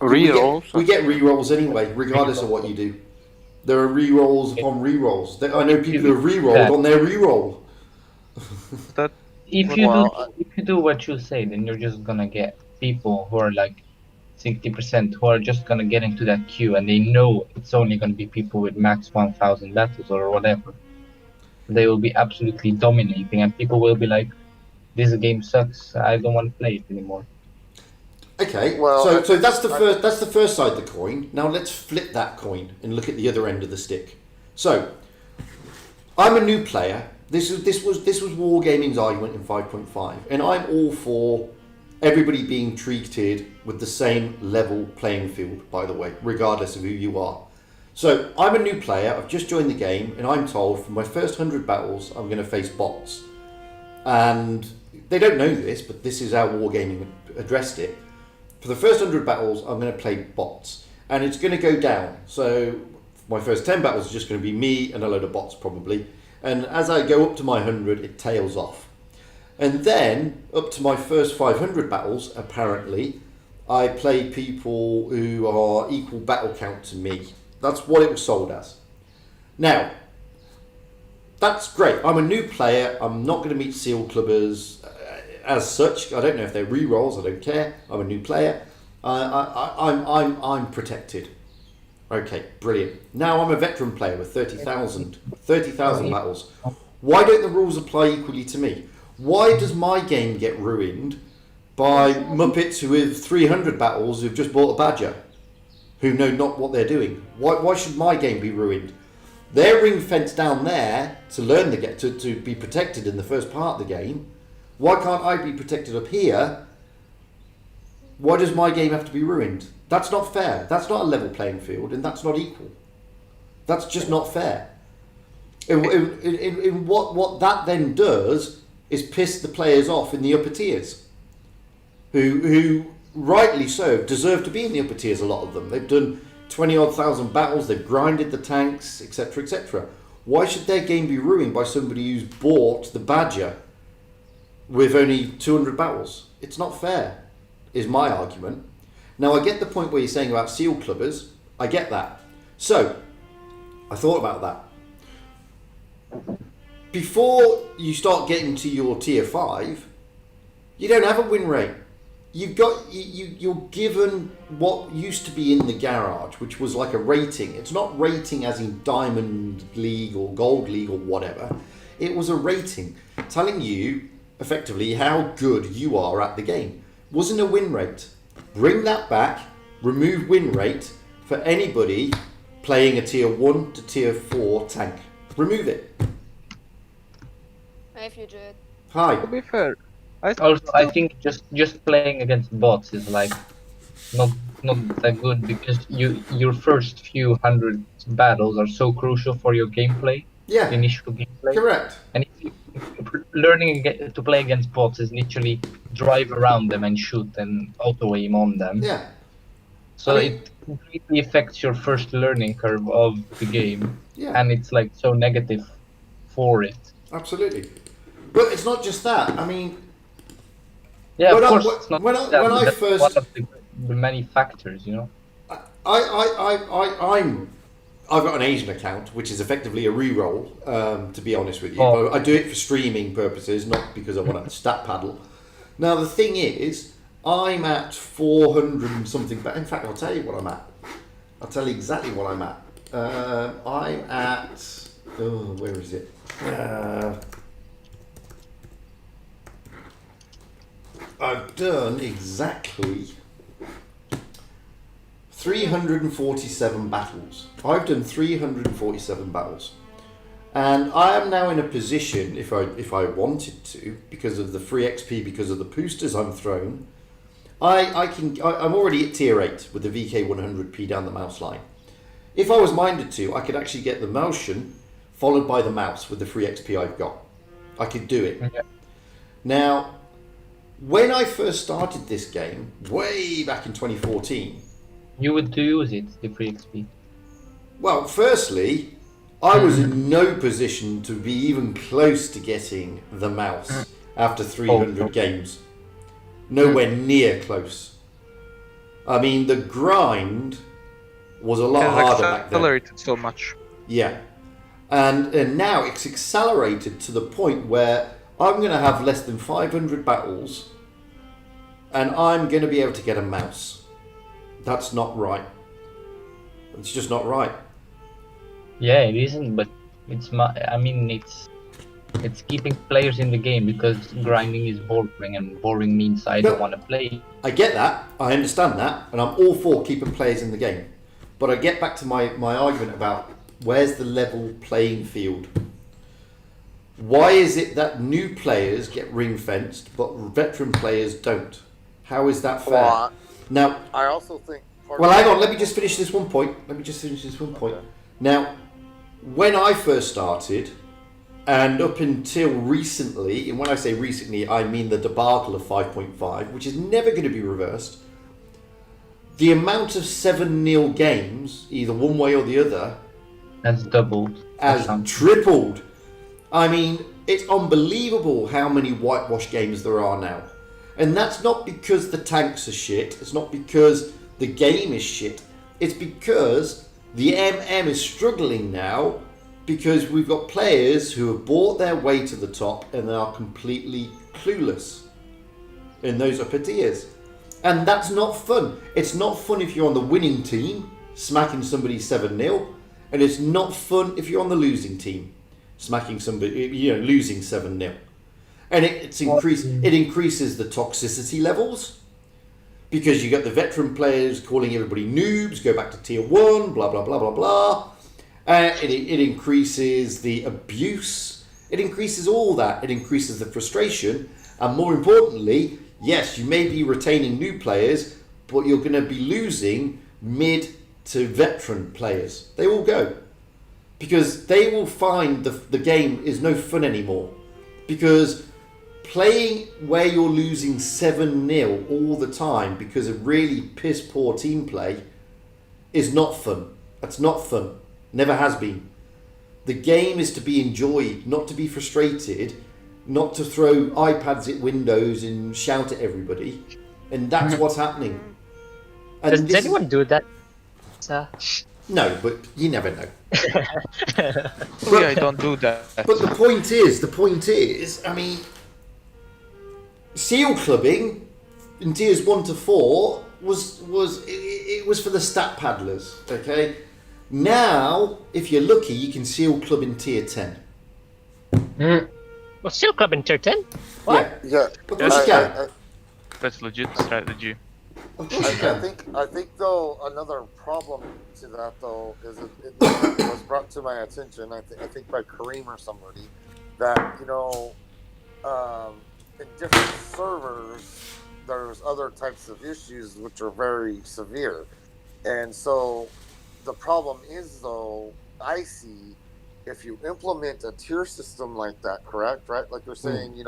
Rerolls. We get re-rolls anyway, regardless of what you do. There are re-rolls upon re-rolls. I know people who have re-rolled on their re-roll. That If you do what you say, then you're just gonna get people who are like 60% who are just gonna get into that queue, and they know it's only gonna be people with max 1,000 battles or whatever. They will be absolutely dominating, and people will be like, "This game sucks. I don't want to play it anymore." Okay, Well, so that's the first side of the coin. Now let's flip that coin and look at the other end of the stick. So, I'm a new player. This was Wargaming's argument in 5.5, and I'm all for everybody being treated with the same level playing field, by the way, regardless of who you are. So I'm a new player, I've just joined the game, and I'm told for my first 100 battles I'm going to face bots. And they don't know this, but this is how Wargaming addressed it. For the first 100 battles I'm going to play bots, and it's going to go down. So my first 10 battles is just going to be me and a load of bots probably, and as I go up to my 100 it tails off. And then, up to my first 500 battles, apparently, I play people who are equal battle count to me. That's what it was sold as. Now, that's great. I'm a new player. I'm not going to meet seal clubbers as such. I don't know if they're re-rolls. I don't care. I'm a new player. I'm protected. Okay, brilliant. Now I'm a veteran player with 30,000 battles. Why don't the rules apply equally to me? Why does my game get ruined by Muppets who have 300 battles who've just bought a Badger, who know not what they're doing? Why should my game be ruined? They're ring fenced down there to learn the game, to be protected in the first part of the game. Why can't I be protected up here? Why does my game have to be ruined? That's not fair. That's not a level playing field, and that's not equal. That's just not fair. In what that then does is piss the players off in the upper tiers, who rightly so deserve to be in the upper tiers. A lot of them, they've done 20-odd thousand battles, they've grinded the tanks, etc., etc. Why should their game be ruined by somebody who's bought the Badger with only 200 battles? It's not fair, is my argument. Now I get the point where you're saying about seal clubbers. I get that. So I thought about that. Before you start getting to your tier 5, you don't have a win rate. you're given what used to be in the garage, which was like a rating. It's not rating as in Diamond League or Gold League or whatever. It was a rating telling you effectively how good you are at the game. Wasn't a win rate. Bring that back. Remove win rate for anybody playing a tier 1 to tier 4 tank. Remove it. Hi, Fugit. Hi. To be fair, Also, I think just playing against bots is like not that good because your first few hundred battles are so crucial for your gameplay, Yeah, initial gameplay. correct. And if learning to play against bots is literally drive around them and shoot and auto aim on them. Yeah. So I mean- it completely affects your first learning curve of the game, Yeah. and it's like so negative for it. Absolutely. But it's not just that. I mean, Yeah, When of I- course, when- it's not when I- that, when but I that's first- one of the many factors, you know. I've got an Asian account, which is effectively a reroll, to be honest with you. Oh. But I do it for streaming purposes, not because I want to stat paddle. Now, the thing is, I'm at 400 and something, but in fact, I'll tell you what I'm at. I'll tell you exactly what I'm at. I'm at, where is it? I've done exactly 347 battles. I've done 347 battles. And I am now in a position, if I wanted to, because of the free XP, because of the boosters I'm thrown, I'm already at tier 8 with the VK100p down the mouse line. If I was minded to, I could actually get the motion followed by the mouse with the free XP I've got. I could do it. Yeah. Now, when I first started this game, way back in 2014, You would use it, the free XP. well, firstly, I was in no position to be even close to getting the mouse after 300 games. Nowhere near close. I mean, the grind was a lot it harder has back then. accelerated so much. Yeah. And now it's accelerated to the point where I'm going to have less than 500 battles and I'm going to be able to get a mouse. That's not right. It's just not right. Yeah, it isn't, but it's keeping players in the game because grinding is boring, and boring means I don't want to play. I get that, I understand that, and I'm all for keeping players in the game. But I get back to my argument about where's the level playing field? Why is it that new players get ring fenced but veteran players don't? How is that fair? Well, Now, I also think. well, hang on, let me just finish this one point. Now, when I first started, and up until recently, and when I say recently, I mean the debacle of 5.5, which is never going to be reversed, the amount of 7-0 games, either one way or the other, That's doubled. has tripled. I mean, it's unbelievable how many whitewash games there are now. And that's not because the tanks are shit, it's not because the game is shit, it's because the MM is struggling now because we've got players who have bought their way to the top and they are completely clueless in those upper tiers. And that's not fun. It's not fun if you're on the winning team, smacking somebody 7-0, and it's not fun if you're on the losing team, smacking somebody, losing 7-0. And it increases the toxicity levels because you get the veteran players calling everybody noobs, go back to tier 1, blah, blah, blah, blah, blah. It increases the abuse. It increases all that. It increases the frustration. And more importantly, yes, you may be retaining new players, but you're going to be losing mid to veteran players. They will go. Because they will find the game is no fun anymore. Because playing where you're losing 7-0 all the time because of really piss poor team play is not fun. That's not fun. Never has been. The game is to be enjoyed, not to be frustrated, not to throw iPads at windows and shout at everybody. And that's what's happening. And Does this anyone do that? Sir? No, but you never know. I don't do that. But the point is, I mean, seal clubbing in tiers 1 to 4 was it was for the stat paddlers. Okay, now if you're lucky, you can seal club in tier 10. Well, Seal Club in tier 10? What? Yeah. Of course you can. That's legit strategy. Of course you can. I think though another problem to that though is it was brought to my attention. I think by Kareem or somebody that in different servers there's other types of issues which are very severe, and so the problem is though I see if you implement a tier system like that, correct? Right, like you're saying,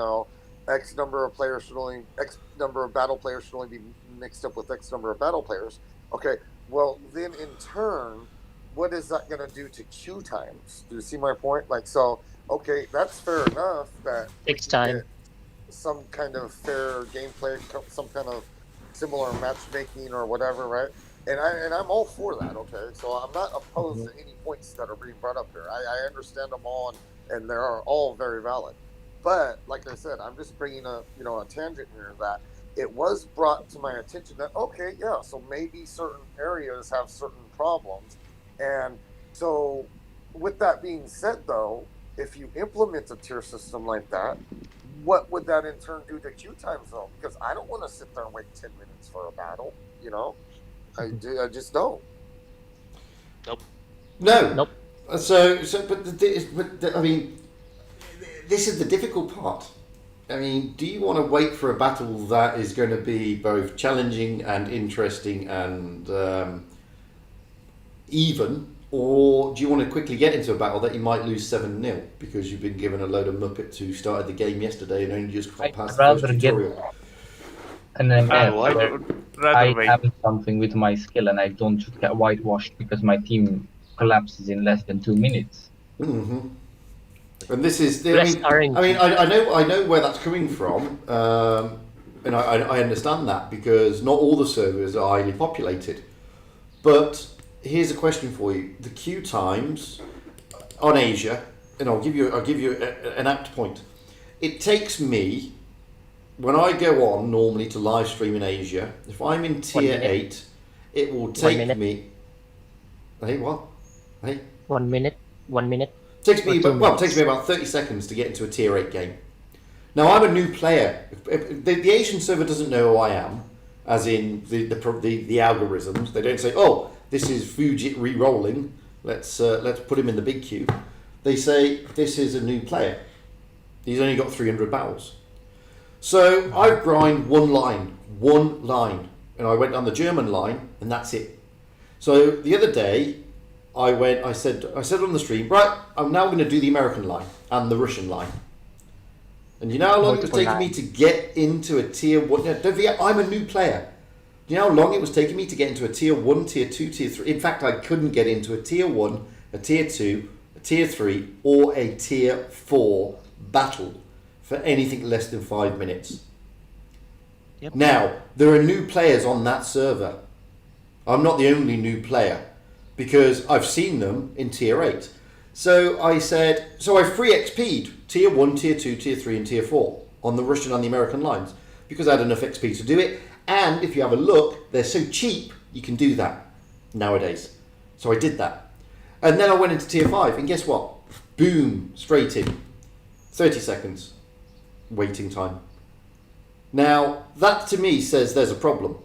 X number of players should only X number of battle players should only be mixed up with X number of battle players. Okay, well then in turn, what is that going to do to queue times? Do you see my point? Like, so okay, that's fair enough that Takes time. some kind of fair gameplay, some kind of similar matchmaking or whatever, right? And I'm all for that. Okay, so I'm not opposed to any points that are being brought up here. I understand them all, and they are all very valid. But like I said, I'm just bringing a tangent here that it was brought to my attention that okay, yeah, so maybe certain areas have certain problems, and so with that being said, though, if you implement a tier system like that, what would that in turn do to queue times though? Because I don't want to sit there and wait 10 minutes for a battle, I just don't. No. So, I mean, this is the difficult part. I mean, do you want to wait for a battle that is going to be both challenging and interesting and even, or do you want to quickly get into a battle that you might lose 7-0 because you've been given a load of muppets who started the game yesterday and only just got past the first tutorial? And then I would rather wait. have something with my skill and I don't just get whitewashed because my team collapses in less than 2 minutes. Mm-hmm. And this is, I know where that's coming from, and I understand that because not all the servers are highly populated. But here's a question for you: the queue times on Asia, and I'll give you an apt point. It takes me, when I go on normally to live stream in Asia, if I'm in tier 8, it will take me. Hey, what? Hey. 1 minute. 1 minute. Takes me about 30 seconds to get into a tier 8 game. Now I'm a new player. The Asian server doesn't know who I am, as in the algorithms. They don't say, "Oh, this is Fugit re-rolling. Let's put him in the big queue." They say this is a new player. He's only got 300 battles. So I grind one line, and I went down the German line, and that's it. So the other day, I said on the stream, right, I'm now going to do the American line and the Russian line. And you know how long it was taking me to get into a tier 1? Don't forget, I'm a new player. Do you know how long it was taking me to get into a tier 1, tier 2, tier 3? In fact, I couldn't get into a tier 1, a tier 2, a tier 3, or a tier 4 battle for anything less than 5 minutes. Yep. Now, there are new players on that server. I'm not the only new player, because I've seen them in tier 8. So I free XP'd tier 1, tier 2, tier 3 and tier 4 on the Russian and the American lines because I had enough XP to do it, and if you have a look, they're so cheap you can do that nowadays. So I did that. And then I went into tier 5 and guess what? Boom, straight in. 30 seconds waiting time. Now that to me says there's a problem.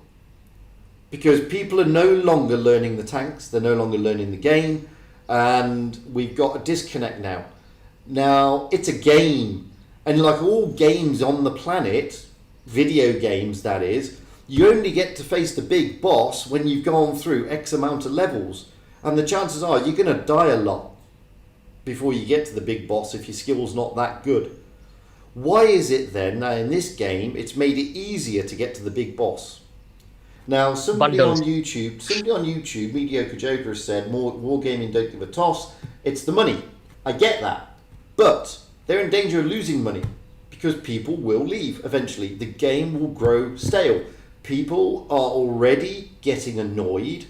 Because people are no longer learning the tanks, they're no longer learning the game, and we've got a disconnect now. Now, it's a game, and like all games on the planet, video games that is, you only get to face the big boss when you've gone through X amount of levels, and the chances are you're going to die a lot before you get to the big boss if your skill's not that good. Why is it then that in this game it's made it easier to get to the big boss? Now, somebody on YouTube, Mediocre Joker, has said, Wargaming don't give a toss, it's the money. I get that. But they're in danger of losing money because people will leave eventually. The game will grow stale. People are already getting annoyed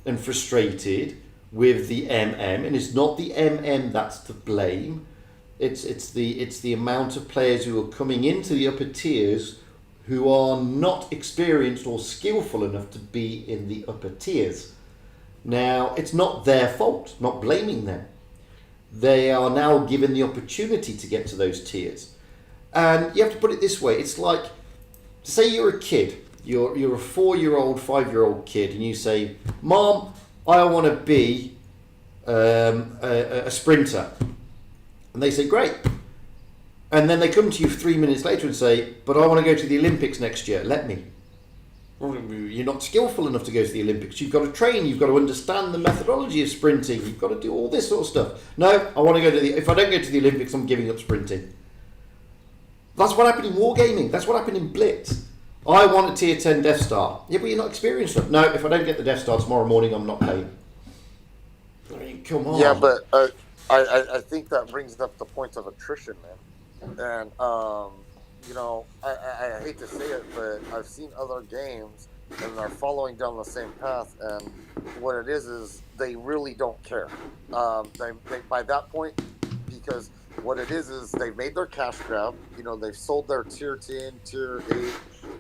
and frustrated with the MM, and it's not the MM that's to blame. It's the amount of players who are coming into the upper tiers who are not experienced or skillful enough to be in the upper tiers. Now, it's not their fault, not blaming them. They are now given the opportunity to get to those tiers. And you have to put it this way, it's like, say you're a kid, you're a 4-year-old, 5-year-old kid, and you say, Mom, I want to be a sprinter. And they say, great. And then they come to you 3 minutes later and say, but I want to go to the Olympics next year, let me. You're not skillful enough to go to the Olympics. You've got to train, you've got to understand the methodology of sprinting, you've got to do all this sort of stuff. No, I want to go to if I don't go to the Olympics, I'm giving up sprinting. That's what happened in wargaming, that's what happened in Blitz. I want a tier 10 Death Star. Yeah, but you're not experienced enough. No, if I don't get the Death Star tomorrow morning, I'm not playing. I mean, come on. Yeah, but I think that brings up the point of attrition, man. And, you know, I hate to say it, but I've seen other games and they're following down the same path. And what it is they really don't care. They by that point, because what it is they've made their cash grab. You know, they've sold their tier 10, tier 8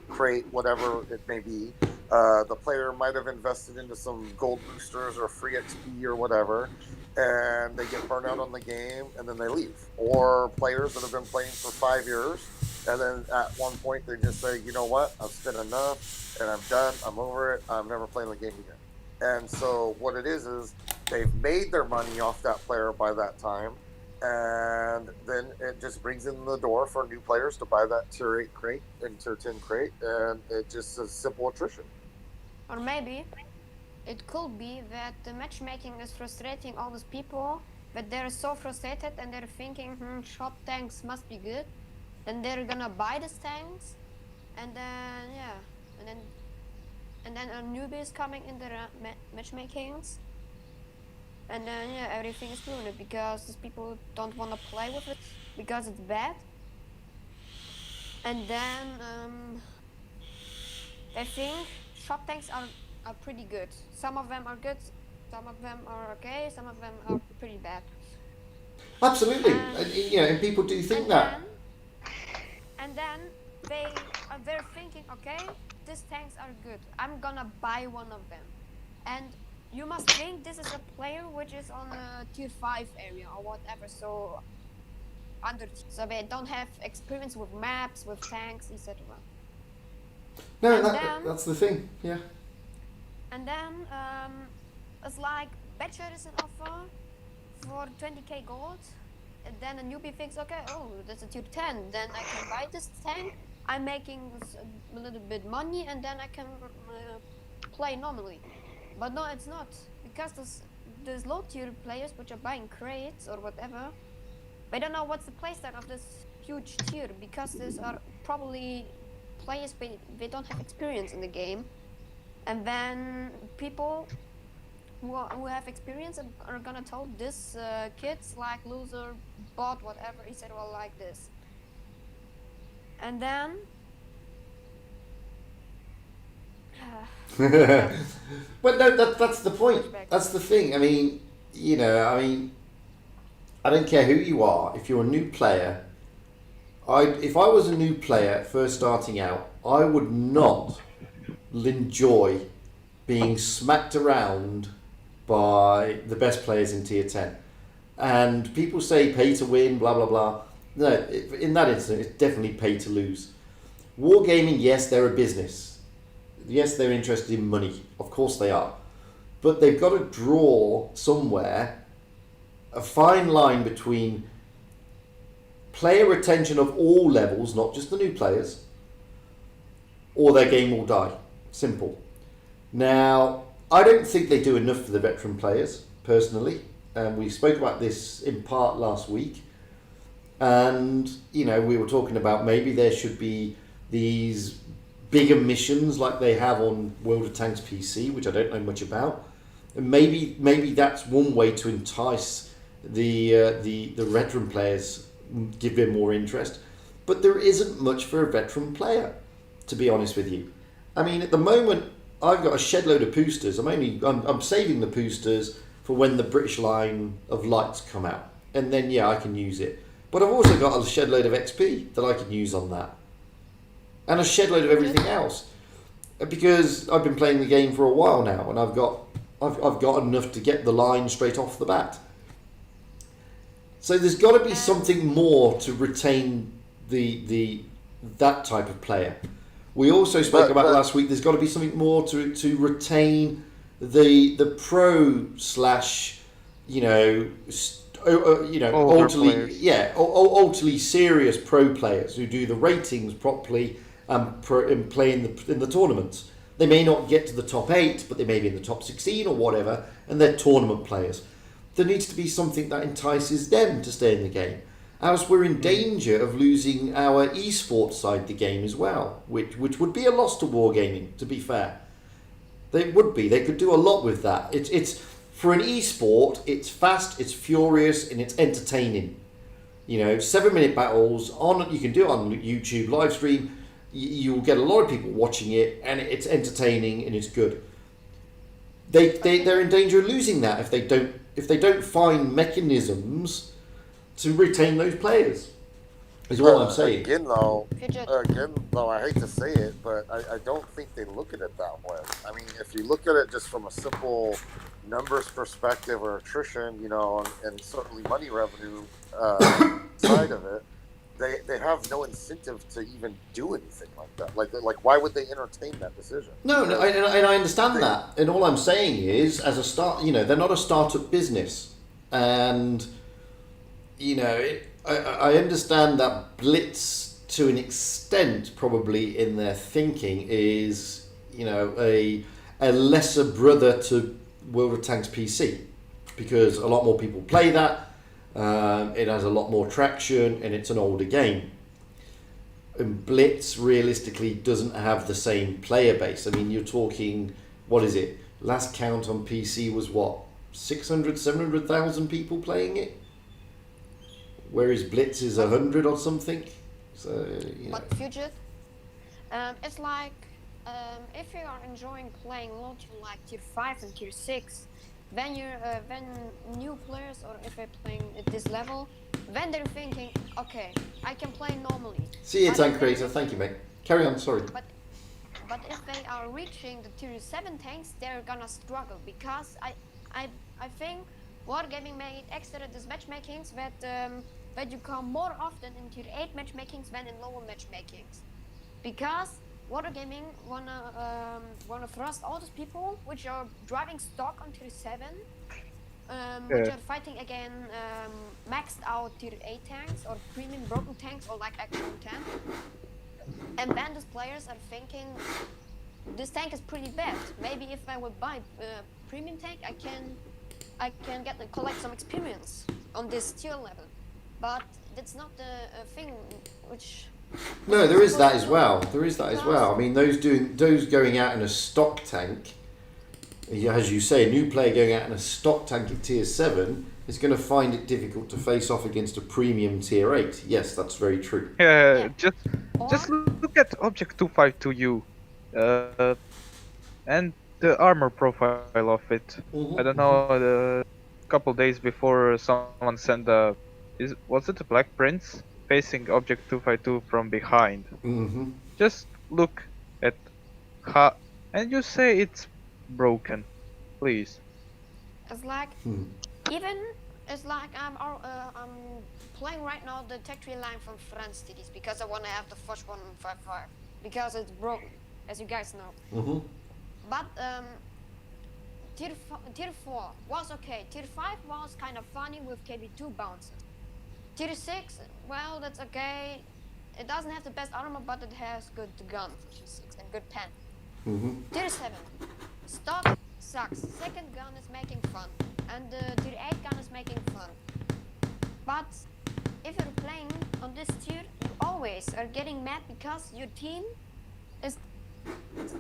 crate, whatever it may be. The player might have invested into some gold boosters or free XP or whatever, and they get burned out on the game and then they leave. Or players that have been playing for 5 years, and then at one point they just say, you know what, I've spent enough and I'm done, I'm over it, I'm never playing the game again. And so what it is they've made their money off that player by that time, and then it just brings in the door for new players to buy that tier 8 crate and tier 10 crate, and it just is simple attrition. Or maybe it could be that the matchmaking is frustrating all these people, but they're so frustrated and they're thinking, shop tanks must be good. Then they're gonna buy these tanks, and then and then a newbie is coming in the matchmakings, and then everything is ruined because these people don't want to play with it because it's bad. And then they think shop tanks are pretty good. Some of them are good, some of them are okay, some of them are pretty bad. Absolutely, and people do think that. And then they're thinking, okay, these tanks are good, I'm gonna buy one of them. And you must think this is a player which is on a tier 5 area or whatever, so so they don't have experience with maps, with tanks, etc. No, that's the thing, yeah. And then it's like Betcher is an offer for 20k gold, and then a newbie thinks, okay, oh, that's a tier 10, then I can buy this tank, I'm making a little bit money, and then I can play normally. But no, it's not, because there's low tier players which are buying crates or whatever. They don't know what's the playstyle of this huge tier, because these are probably players they don't have experience in the game. And then people who have experience are gonna tell this kids like loser, bot, whatever, etc. like this. And then but no, that's the point. That's the thing. I mean, I don't care who you are. If you're a new player, if I was a new player first starting out, I would not enjoy being smacked around by the best players in tier 10. And people say pay to win, blah blah blah. No, in that instance, it's definitely pay to lose. Wargaming, yes, they're a business. Yes, they're interested in money. Of course they are. But they've got to draw somewhere a fine line between player retention of all levels, not just the new players, or their game will die. Simple. Now, I don't think they do enough for the veteran players, personally. And we spoke about this in part last week. And, we were talking about maybe there should be these bigger missions like they have on World of Tanks PC, which I don't know much about. And maybe that's one way to entice the veteran players, give them more interest. But there isn't much for a veteran player, to be honest with you. I mean, at the moment, I've got a shed load of boosters. I'm saving the boosters for when the British line of lights come out, and then I can use it. But I've also got a shed load of XP that I can use on that. and a shed load of everything else. Because I've been playing the game for a while now, and I've got enough to get the line straight off the bat. So there's got to be something more to retain that type of player. We also spoke about last week. There's got to be something more to retain the pro slash, ultimately serious pro players who do the ratings properly and play in the tournaments. They may not get to the top 8, but they may be in the top 16 or whatever, and they're tournament players. There needs to be something that entices them to stay in the game. Else we're in danger of losing our esports side of the game as well, which would be a loss to wargaming, to be fair. They would be. They could do a lot with that. It's for an esport, it's fast, it's furious, and it's entertaining. 7-minute battles you can do it on YouTube live stream. You'll get a lot of people watching it, and it's entertaining and it's good. They're in danger of losing that if they don't find mechanisms to retain those players. Is what I'm saying. Again, though, I hate to say it, but I don't think they look at it that way. I mean, if you look at it just from a simple numbers perspective or attrition, and certainly money revenue side of it, they have no incentive to even do anything like that. Like why would they entertain that decision? No, and I understand that. And all I'm saying is, as a start, they're not a startup business, and I understand that Blitz, to an extent, probably in their thinking, is a lesser brother to World of Tanks PC, because a lot more people play that. It has a lot more traction, and it's an older game. And Blitz realistically doesn't have the same player base. I mean, you're talking, what is it? Last count on PC was what? 600, 700,000 people playing it? Whereas Blitz is 100 or something. So, But Fugit, it's like if you are enjoying playing LoL to like tier 5 and tier 6, when new players, or if they're playing at this level, when they're thinking, okay, I can play normally. See you, Tank Creator. Thank you, mate. Carry on, sorry. But if they are reaching the tier 7 tanks, they're gonna struggle, because I think Wargaming made extra these matchmakings that you come more often in tier 8 matchmakings than in lower matchmakings, because Wargaming wanna thrust all those people which are driving stock on tier 7, which are fighting again maxed out tier 8 tanks or premium broken tanks or like actual 10. And then those players are thinking, this tank is pretty bad. Maybe if I would buy a premium tank, I can collect some experience on this tier level. But that's not the thing which. No, there is that as well. I mean, those going out in a stock tank, as you say, a new player going out in a stock tank at tier 7 is going to find it difficult to face off against a premium tier 8. Yes, that's very true. Just look at Object 252U and the armor profile of it. I don't know, a couple days before someone sent was it a Black Prince facing Object 252 from behind? Just look at how, and you say it's broken, please. It's like it's like I'm playing right now the Tech 3 line from France Cities because I want to have the first 155 because it's broken, as you guys know. But tier 4 was okay. Tier 5 was kind of funny with KB2 bounces. Tier 6, well, that's okay. It doesn't have the best armor, but it has good gun for tier 6 and good pen. Tier 7, stock sucks. Second gun is making fun, and the tier 8 gun is making fun. But if you're playing on this tier, you always are getting mad because your team is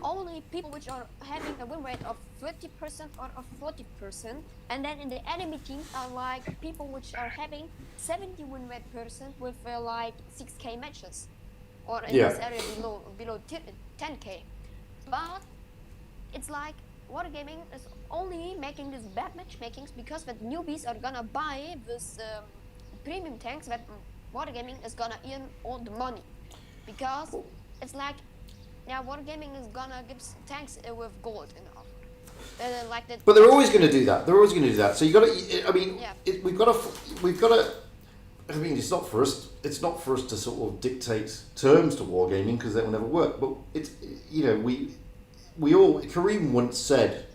only people which are having a win rate of 30% or of 40%, and then in the enemy teams are like people which are having 70 win rate % with like 6k matches, or in this area below 10k. But it's like Wargaming is only making these bad matchmakings because the newbies are gonna buy this premium tanks that Wargaming is gonna earn all the money, because it's like, yeah, wargaming is gonna give tanks with gold in offer. Like that. But they're always going to do that. They're always going to do that. So you got to. I mean, Yeah. we've got to. I mean, it's not for us. It's not for us to sort of dictate terms to wargaming because that will never work. But it's, you know, we all. Kareem once said,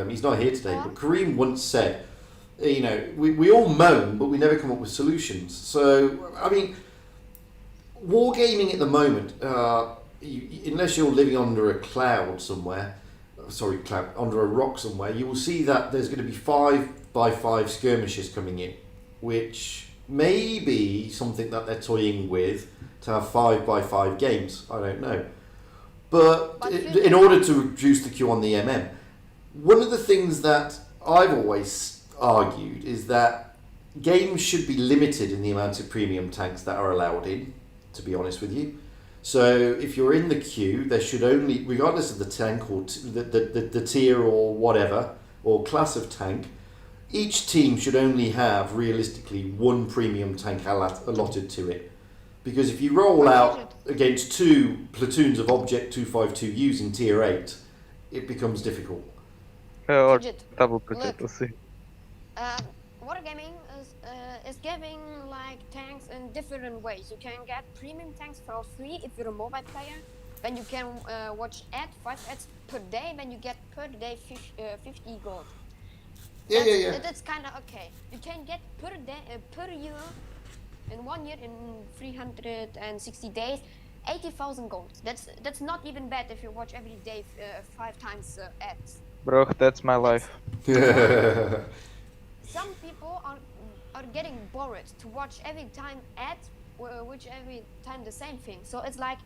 he's not here today, but Kareem once said, you know, we all moan, but we never come up with solutions. So I mean, wargaming at the moment, unless you're living under a cloud somewhere. Under a rock somewhere, you will see that there's going to be 5x5 skirmishes coming in, which may be something that they're toying with to have 5x5 games. I don't know. But in order to reduce the queue on the MM, one of the things that I've always argued is that games should be limited in the amount of premium tanks that are allowed in, to be honest with you. So if you're in the queue, there should only, regardless of the tank or the tier or whatever, or class of tank, each team should only have, realistically, one premium tank allotted to it. Because if you roll out against 2 platoons of Object 252Us in tier 8, it becomes difficult. Or Fugit, double project, look. we'll see. Wargaming is giving like tanks in different ways. You can get premium tanks for free if you're a mobile player. Then you can watch 5 ads per day. Then you get per day 50 gold. Yeah. That's kind of okay. You can get per day per year in 1 year in 360 days 80,000 gold. That's not even bad if you watch every day 5 times ads. Bro, that's my life. Some people are getting bored to watch every time ads, which every time the same thing. So it's like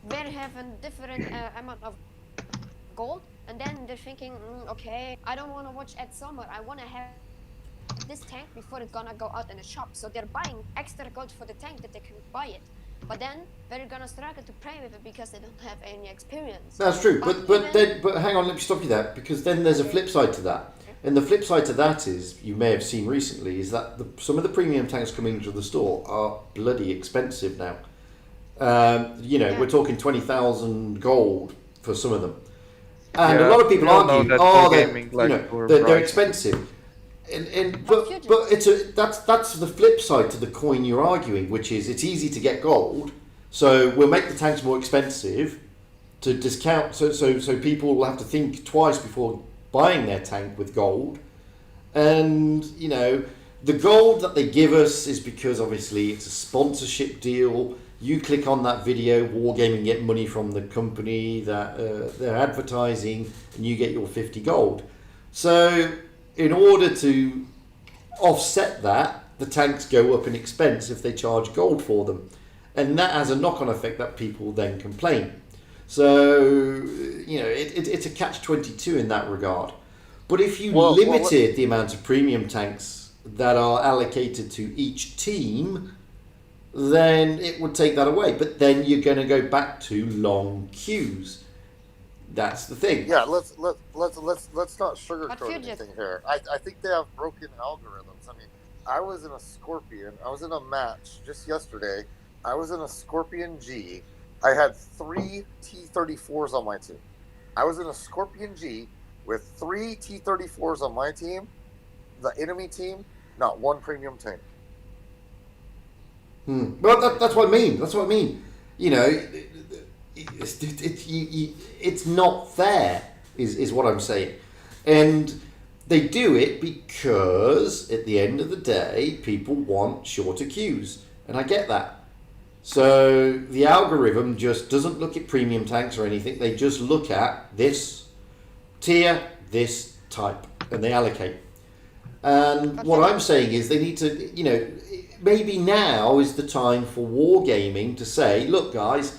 they have a different amount of gold, and then they're thinking, okay, I don't want to watch ads so much. I want to have this tank before it's gonna go out in the shop. So they're buying extra gold for the tank that they can buy it. But then they're gonna struggle to play with it because they don't have any experience. That's true, but hang on, let me stop you there, because then there's a flip side to that. And the flip side to that is, you may have seen recently, is that some of the premium tanks coming into the store are bloody expensive now. We're talking 20,000 gold for some of them. And a lot of people argue, they're expensive. But that's the flip side to the coin you're arguing, which is it's easy to get gold, so we'll make the tanks more expensive to discount, so people will have to think twice before buying their tank with gold. And the gold that they give us is because obviously it's a sponsorship deal. You click on that video, Wargaming get money from the company that they're advertising, and you get your 50 gold. So in order to offset that, the tanks go up in expense if they charge gold for them. And that has a knock-on effect that people then complain. So, it's a catch-22 in that regard. But if you limited the amount of premium tanks that are allocated to each team, then it would take that away. But then you're going to go back to long queues. That's the thing. Yeah, let's not sugarcoat anything here. I think they have broken algorithms. I mean, I was in a Scorpion. I was in a match just yesterday. I was in a Scorpion G. I had 3 T-34s on my team. I was in a Scorpion G with 3 T-34s on my team. The enemy team, not one premium tank. Well, that's what I mean. That's what I mean. It's not fair, is what I'm saying. And they do it because at the end of the day, people want shorter queues. And I get that. So the algorithm just doesn't look at premium tanks or anything. They just look at this tier, this type, and they allocate. And what I'm saying is they need to, maybe now is the time for Wargaming to say, look, guys,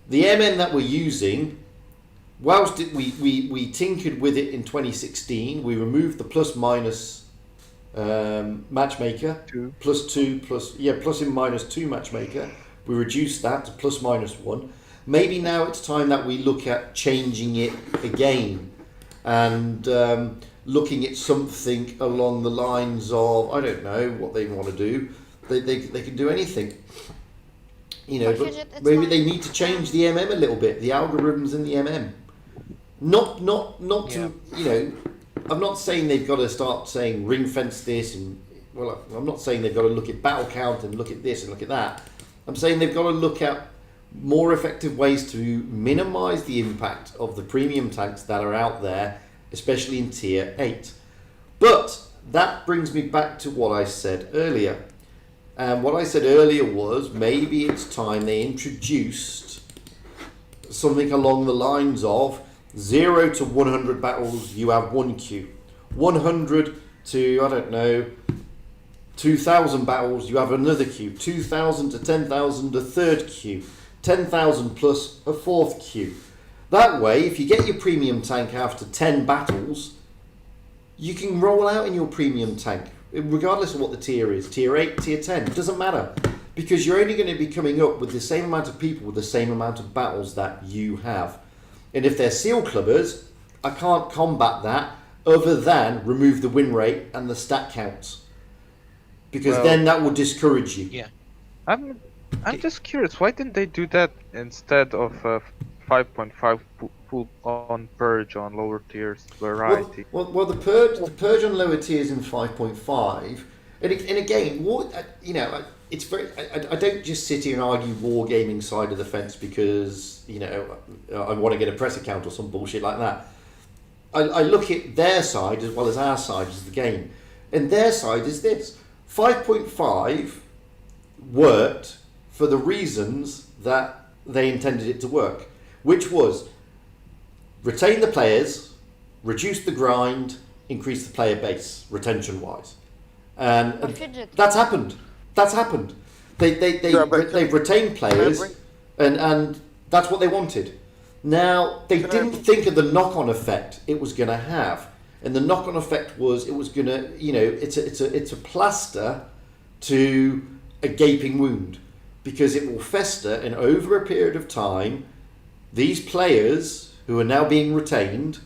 the MN that we're using, whilst we tinkered with it in 2016, we removed the plus-minus matchmaker, plus and minus 2 matchmaker. We reduced that to plus-minus 1. Maybe now it's time that we look at changing it again and looking at something along the lines of, I don't know what they want to do. They can do anything. You know, but maybe they need to change the MM a little bit, the algorithms in the MM. Not to, you know, I'm not saying they've got to start saying ring fence this and, well, I'm not saying they've got to look at battle count and look at this and look at that. I'm saying they've got to look at more effective ways to minimize the impact of the premium tanks that are out there, especially in tier 8. But that brings me back to what I said earlier. And what I said earlier was maybe it's time they introduced something along the lines of 0 to 100 battles, you have 1 queue. 100 to, I don't know, 2,000 battles, you have another queue. 2,000 to 10,000, a third queue. 10,000 plus a fourth queue. That way, if you get your premium tank after 10 battles, you can roll out in your premium tank, regardless of what the tier is. Tier 8, tier 10, it doesn't matter. Because you're only going to be coming up with the same amount of people with the same amount of battles that you have. And if they're seal clubbers, I can't combat that other than remove the win rate and the stat counts. Because then that will discourage you. Yeah. I'm just curious, why didn't they do that instead of 5.5 full on purge on lower tiers variety? Well, the purge on lower tiers in 5.5, and again, you know, it's very. I don't just sit here and argue wargaming side of the fence because, you know, I want to get a press account or some bullshit like that. I look at their side as well as our side as the game, and their side is this: 5.5 worked for the reasons that they intended it to work, which was retain the players, reduce the grind, increase the player base retention-wise, and that's happened. That's happened. They've retained players, and that's what they wanted. Now they didn't think of the knock-on effect it was going to have, and the knock-on effect was it was going to, you know, it's a plaster to a gaping wound. Because it will fester, and over a period of time, these players who are now being retained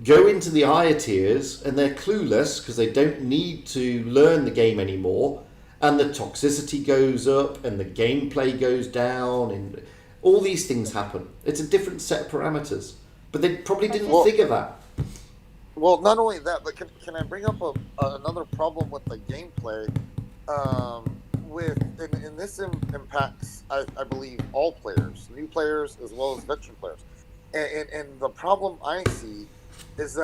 go into the higher tiers and they're clueless because they don't need to learn the game anymore, and the toxicity goes up and the gameplay goes down and all these things happen. It's a different set of parameters, but they probably didn't think of that. Well, not only that, but can I bring up another problem with the gameplay? And this impacts, I believe, all players, new players as well as veteran players. And the problem I see is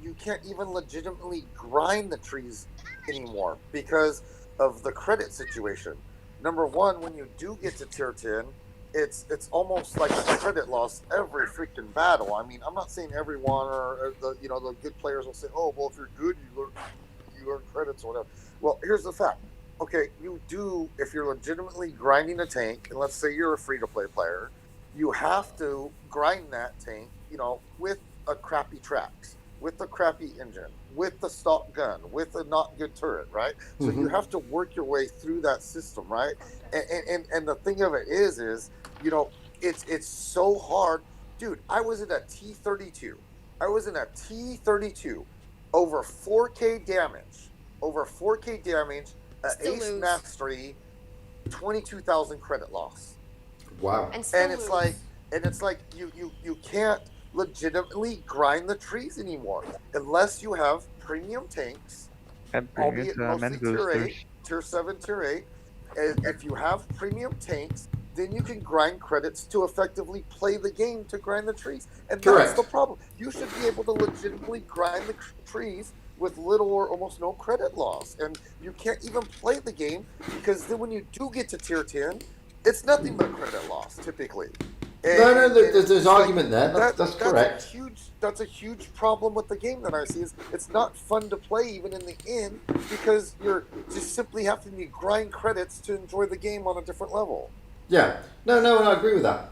you can't even legitimately grind the trees anymore because of the credit situation. Number one, when you do get to tier 10, it's almost like a credit loss every freaking battle. I mean, I'm not saying everyone or the good players will say, oh, well, if you're good, you earn credits or whatever. Well, here's the fact. Okay, you do, if you're legitimately grinding a tank, and let's say you're a free-to-play player, you have to grind that tank, you know, with a crappy tracks, with a crappy engine, with the stock gun, with a not good turret, right? So you have to work your way through that system, right? And the thing of it is, you know, it's so hard. Dude, I was in a T32. Over 4K damage. Ace mastery, 22,000 credit loss. Wow. And it's like you can't legitimately grind the trees anymore unless you have premium tanks, albeit mostly tier 8, tier 7, tier 8. And if you have premium tanks, then you can grind credits to effectively play the game to grind the trees. And that's the problem. You should be able to legitimately grind the trees with little or almost no credit loss. And you can't even play the game because then when you do get to tier 10, it's nothing but credit loss, typically. And there's argument there. That's correct. That's a huge problem with the game that I see. Is it's not fun to play even in the end because you're just simply having to grind credits to enjoy the game on a different level. Yeah. No, I agree with that.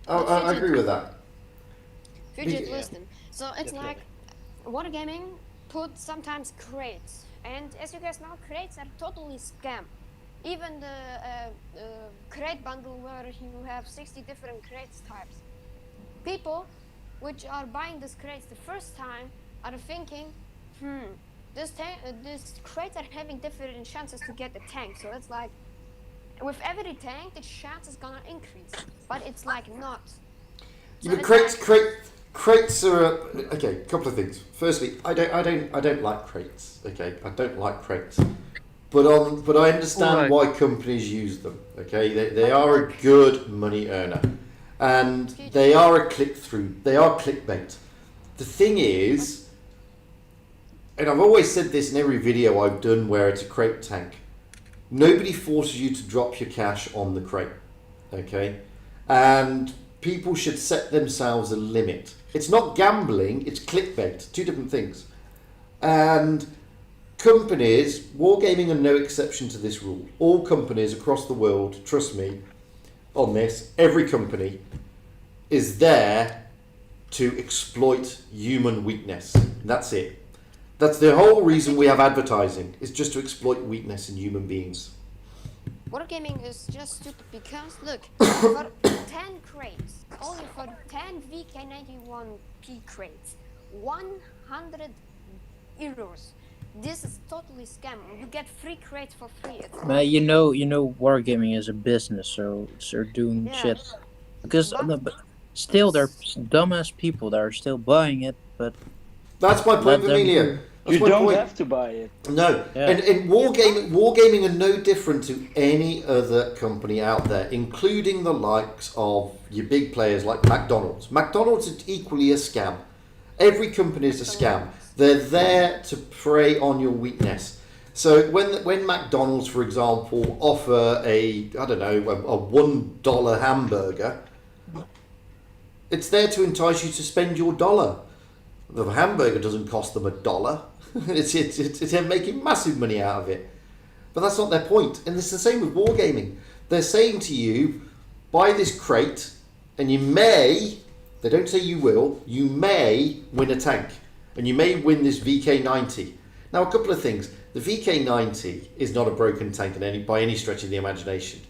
I agree with that. Fugit, listen. So it's like wargaming put sometimes crates, and as you guys know, crates are totally scam. Even the crate bundle where you have 60 different crates types. People which are buying these crates the first time are thinking, this crates are having different chances to get the tank. So it's like with every tank, the chance is gonna increase, but it's like not. Yeah, but crates are okay. A couple of things. Firstly, I don't like crates. Okay, I don't like crates, but I understand why companies use them. Okay, they are a good money earner, and they are a click through. They are clickbait. The thing is, and I've always said this in every video I've done where it's a crate tank. Nobody forces you to drop your cash on the crate. Okay, and people should set themselves a limit. It's not gambling, it's clickbait. Two different things. And companies, Wargaming are no exception to this rule. All companies across the world, trust me on this, every company is there to exploit human weakness. That's it. That's the whole reason we have advertising, is just to exploit weakness in human beings. Wargaming is just stupid because, look, for 10 crates, only for 10 VK91P crates, 100 euros. This is totally scam. You get free crates for free. It's you know, Wargaming is a business, so they're doing shit. Because, but still, there are dumbass people that are still buying it, but... That's my point, Amelia. You don't have to buy it. No, and Wargaming are no different to any other company out there, including the likes of your big players like McDonald's. McDonald's is equally a scam. Every company is a scam. They're there to prey on your weakness. So when McDonald's, for example, offer a $1 hamburger, it's there to entice you to spend your dollar. The hamburger doesn't cost them $1. They're making massive money out of it. But that's not their point. And it's the same with Wargaming. They're saying to you, buy this crate, and you may, they don't say you will, you may win a tank. And you may win this VK90. Now, a couple of things. The VK90 is not a broken tank by any stretch of the imagination.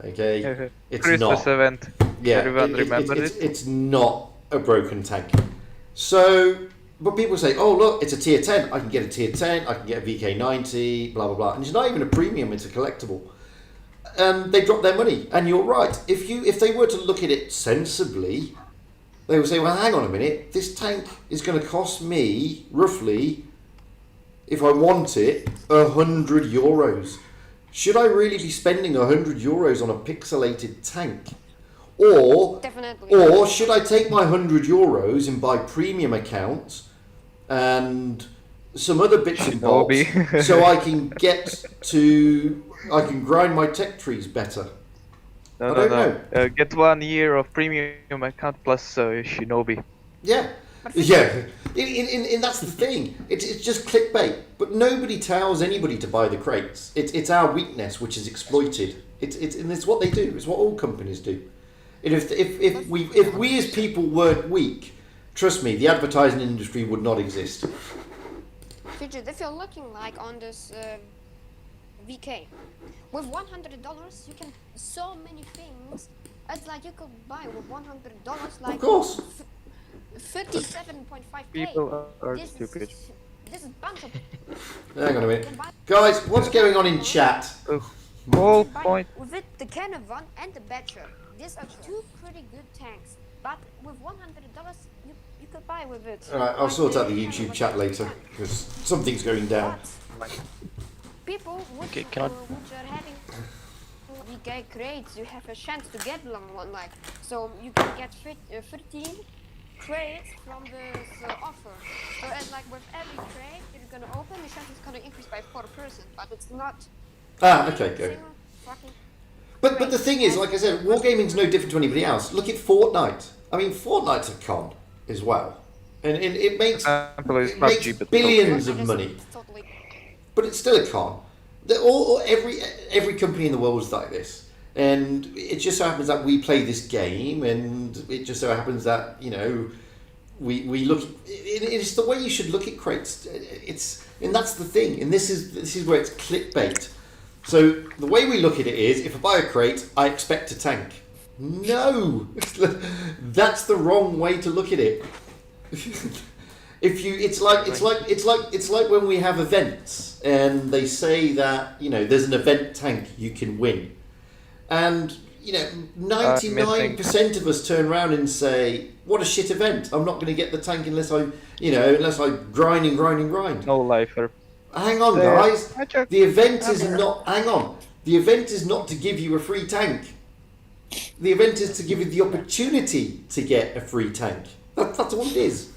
Okay? It's Christmas not. event. Yeah, Everyone remembered it. It's not a broken tank. So, but people say, oh, look, it's a tier 10. I can get a tier 10. I can get a VK90, blah, blah, blah. And it's not even a premium. It's a collectible. And they drop their money. And you're right. If they were to look at it sensibly, they would say, well, hang on a minute. This tank is going to cost me, roughly, if I want it, 100 euros. Should I really be spending 100 euros on a pixelated tank? Or should I take my 100 euros and buy premium accounts and some other bits and bobs so I can I can grind my tech trees better? I don't know. Get 1 year of premium account plus Shinobi. Yeah. Yeah, and that's the thing. It's just clickbait. But nobody tells anybody to buy the crates. It's our weakness which is exploited. And it's what they do. It's what all companies do. And if we as people weren't weak, trust me, the advertising industry would not exist. Fugit, if you're looking like on this VK, with $100 you can so many things. It's like you could buy with $100 like. Of course. 37.5k. People are stupid. This is bunch of. Hang on a minute, guys. What's going on in chat? Whole point. With it, the Canavan and the Badger. These are two pretty good tanks. But with $100, you could buy with it. All right, I'll sort out the YouTube chat later because something's going down. People which are having VK crates, you have a chance to get one like. So you can get 13 crates from this offer. So it's like with every crate you're gonna open, the chance is gonna increase by 4%, but it's not. Okay, good. But the thing is, like I said, Wargaming's no different to anybody else. Look at Fortnite. I mean, Fortnite's a con as well, and it makes billions of money. But it's still a con. Every company in the world is like this. And it just so happens that we play this game, and it just so happens that, you know, we look. It's the way you should look at crates. And that's the thing. And this is where it's clickbait. So the way we look at it is, if I buy a crate, I expect a tank. No, that's the wrong way to look at it. It's like when we have events and they say that, you know, there's an event tank you can win. And, 99% of us turn around and say, what a shit event. I'm not going to get the tank unless I grind. No lifer. Hang on, guys. The event is not... Hang on. The event is not to give you a free tank. The event is to give you the opportunity to get a free tank. That's all it is.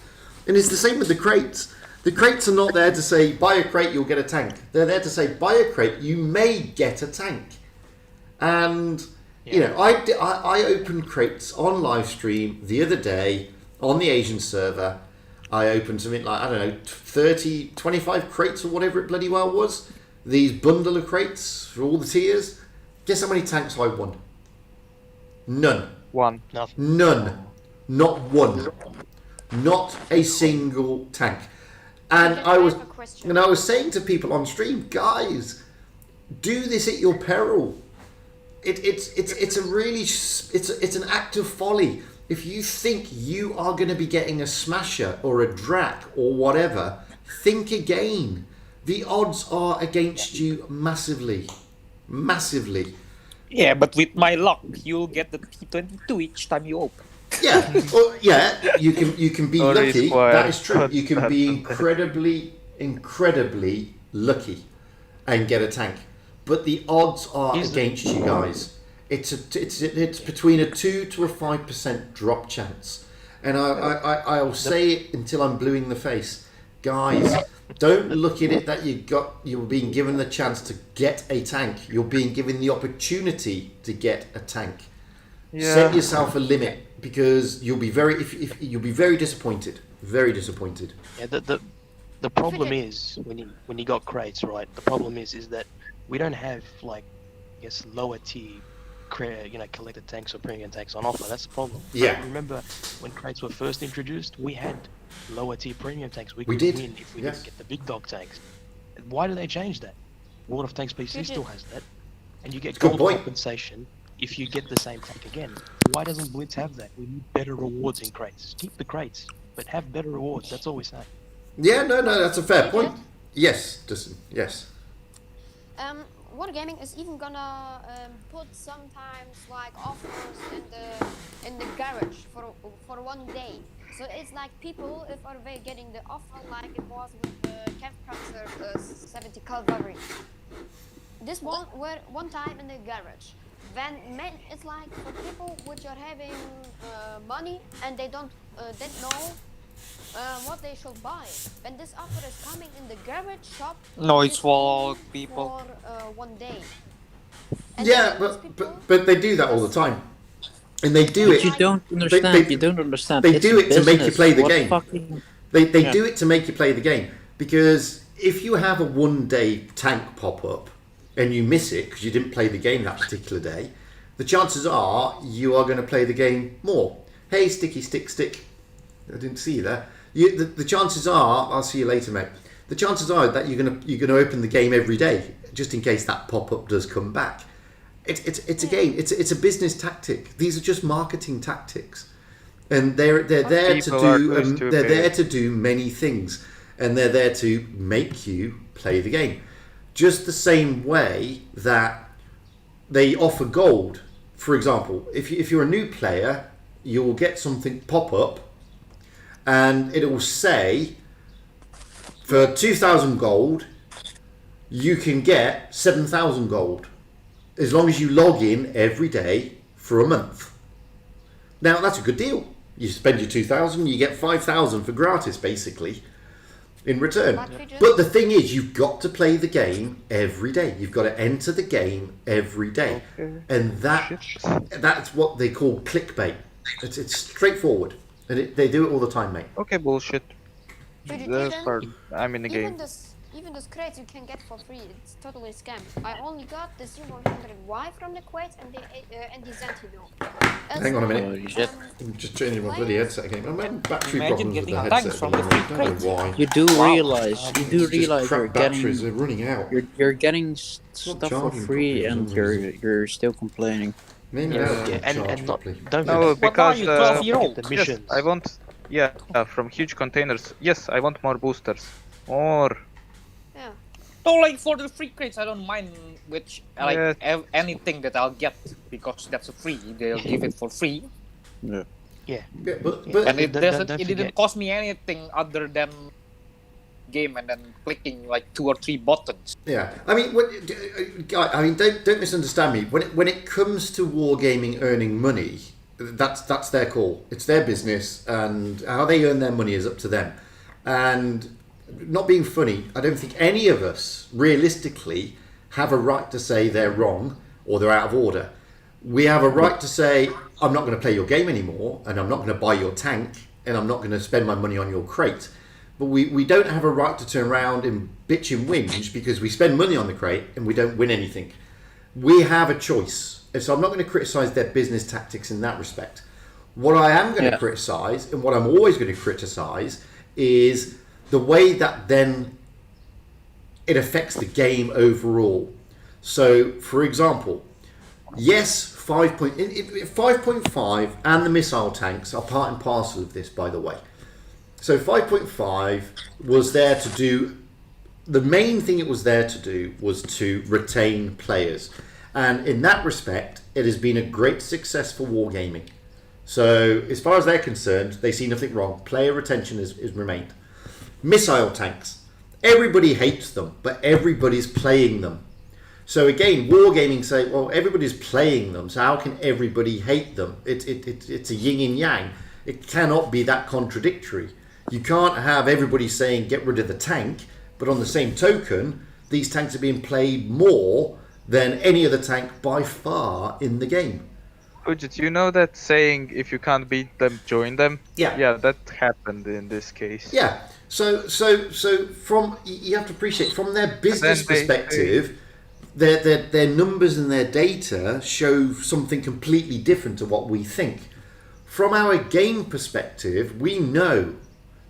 And it's the same with the crates. The crates are not there to say, buy a crate, you'll get a tank. They're there to say, buy a crate, you may get a tank. And, I opened crates on live stream the other day on the Asian server. I opened something like, 30, 25 crates or whatever it bloody well was. These bundle of crates for all the tiers. Guess how many tanks I won? None. One. None. Not one. Not a single tank. And I was saying to people on stream, guys, do this at your peril. It's an act of folly. If you think you are going to be getting a smasher or a drac or whatever, think again. The odds are against you massively. Massively. Yeah, but with my luck, you'll get the T22 each time you open. Yeah, you can be lucky. That is true. You can be incredibly lucky and get a tank. But the odds are against you guys. It's between a 2 to a 5% drop chance. And I'll say it until I'm blue in the face. Guys, don't look at it that you're being given the chance to get a tank. You're being given the opportunity to get a tank. Yeah. Set yourself a limit because you'll be very disappointed. Very disappointed. Yeah, the problem is when you got crates, right? The problem is that we don't have lower tier collected tanks or premium tanks on offer. That's the problem. Yeah. I remember when crates were first introduced, we had lower tier premium tanks. We did win if we didn't get the big dog tanks. Why do they change that? World of Tanks PC still has that, and you get gold compensation if you get the same tank again. Why doesn't Blitz have that? We need better rewards in crates. Keep the crates, but have better rewards. That's all we say. Yeah, no, that's a fair point. Yes, Dustin. Yes. Wargaming is even gonna put sometimes offers in the garage for 1 day. So it's like people if are they getting the offer like it was with the Kampfpanzer 70 cavalry. This one were one time in the garage. Then it's like for people which are having money and they don't know what they should buy. When this offer is coming in the garage shop, no, it's for people for 1 day. And yeah, but they do that all the time, and they do it. You don't understand. You don't understand. They do it to make you play the game. They do it to make you play the game because if you have a 1 day tank pop up and you miss it because you didn't play the game that particular day, the chances are you are going to play the game more. Hey, sticky stick. I didn't see you there. The chances are, I'll see you later, mate. The chances are that you're gonna open the game every day, just in case that pop up does come back. It's a game. It's a business tactic. These are just marketing tactics, and they're there to do many things, and they're there to make you play the game. Just the same way that they offer gold. For example, if you're a new player, you will get something pop up. And it will say, for 2,000 gold, you can get 7,000 gold, as long as you log in every day for a month. Now, that's a good deal. You spend your 2,000, you get 5,000 for gratis, basically, in return. But the thing is, you've got to play the game every day. You've got to enter the game every day. Okay. And that's what they call clickbait. It's straightforward. And they do it all the time, mate. Okay, bullshit. I'm in the game. Even those crates you can get for free, it's totally a scam. I only got the 0100Y from the crates and the Zentino. Hang on a minute. I'm just changing my bloody headset again. I'm having battery problems with the headset. From the I don't know why. You do realize you're getting batteries are running out. You're getting stuff for free and you're still complaining. Maybe and don't no, because the missions. Yes, I want from huge containers. Yes, I want more boosters. More. Yeah. So like for the free crates, I don't mind which like anything that I'll get because that's free. They'll give it for free. Yeah. But And it doesn't. don't It didn't forget. cost me anything other than game and then clicking like 2 or 3 buttons. Yeah, I mean, don't misunderstand me. When it comes to wargaming earning money, that's their call. It's their business, and how they earn their money is up to them. And not being funny, I don't think any of us realistically have a right to say they're wrong or they're out of order. We have a right to say, I'm not going to play your game anymore, and I'm not going to buy your tank, and I'm not going to spend my money on your crate. But we don't have a right to turn around and bitch and whinge because we spend money on the crate and we don't win anything. We have a choice. And so I'm not going to criticise their business tactics in that respect. What I am going to criticise, and what I'm always going to criticise, is the way that then it affects the game overall. So, for example, yes, 5.5 and the missile tanks are part and parcel of this, by the way. So 5.5 was there to do, the main thing it was there to do was to retain players. And in that respect, it has been a great success for wargaming. So as far as they're concerned, they see nothing wrong. Player retention is remained. Missile tanks. Everybody hates them, but everybody's playing them. So again, wargaming say, well, everybody's playing them, so how can everybody hate them? It's a yin and yang. It cannot be that contradictory. You can't have everybody saying get rid of the tank, but on the same token, these tanks are being played more than any other tank by far in the game. Fugit, you know that saying, if you can't beat them, join them? Yeah. Yeah, that happened in this case. Yeah. So from, you have to appreciate, from their business perspective, their numbers and their data show something completely different to what we think. From our game perspective, we know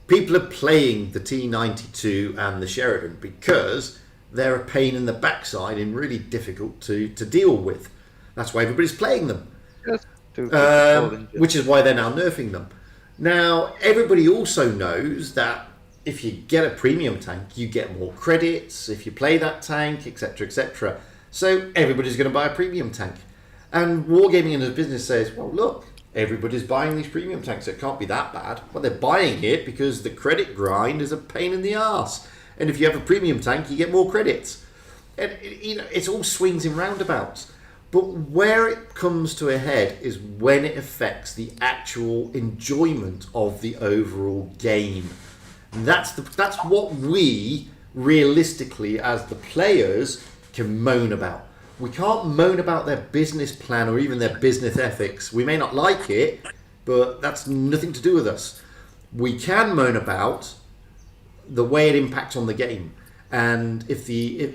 people are playing the T92 and the Sheridan because they're a pain in the backside and really difficult to deal with. That's why everybody's playing them. Which is why they're now nerfing them. Now, everybody also knows that if you get a premium tank, you get more credits if you play that tank, etc., etc. So everybody's going to buy a premium tank. And Wargaming in the business says, well, look, everybody's buying these premium tanks, so it can't be that bad. Well, they're buying it because the credit grind is a pain in the arse. And if you have a premium tank, you get more credits. And it's all swings and roundabouts. But where it comes to a head is when it affects the actual enjoyment of the overall game. And that's what we realistically, as the players, can moan about. We can't moan about their business plan or even their business ethics. We may not like it, but that's nothing to do with us. We can moan about the way it impacts on the game. And if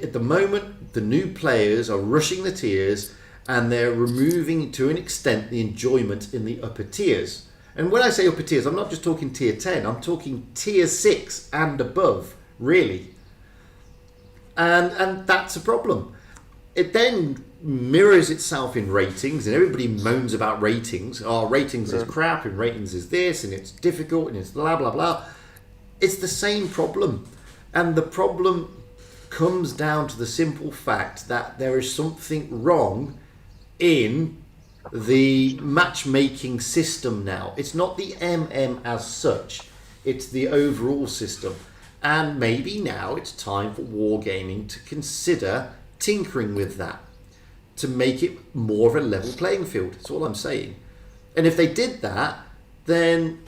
at the moment the new players are rushing the tiers and they're removing to an extent the enjoyment in the upper tiers. And when I say upper tiers, I'm not just talking tier 10, I'm talking tier 6 and above, really. And that's a problem. It then mirrors itself in ratings, and everybody moans about ratings. Oh, ratings is crap, and ratings is this, and it's difficult, and it's blah, blah, blah. It's the same problem. And the problem comes down to the simple fact that there is something wrong in the matchmaking system now. It's not the MM as such, it's the overall system. And maybe now it's time for Wargaming to consider tinkering with that to make it more of a level playing field. That's all I'm saying. And if they did that, then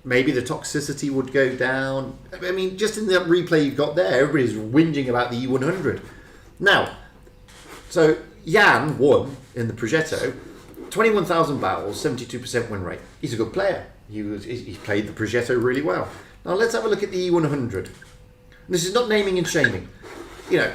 maybe the toxicity would go down. I mean, just in that replay you've got there, everybody's whinging about the E100. Now, so Jan won in the Progetto, 21,000 battles, 72% win rate. He's a good player. He played the Progetto really well. Now let's have a look at the E100. This is not naming and shaming. You know,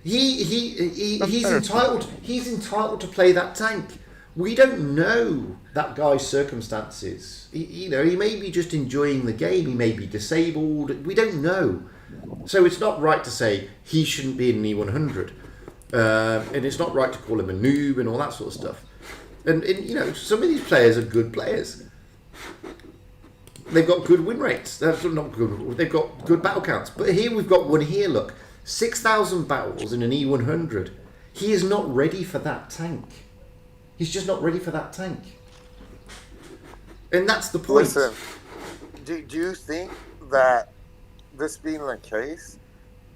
he's entitled to play that tank. We don't know that guy's circumstances. He may be just enjoying the game. He may be disabled. We don't know. So it's not right to say he shouldn't be in an E100. And it's not right to call him a noob and all that sort of stuff. And some of these players are good players. They've got good win rates. That's not good. They've got good battle counts. But here we've got one here, look. 6,000 battles in an E100. He is not ready for that tank. He's just not ready for that tank. And that's the point. Listen, do you think that this being the case,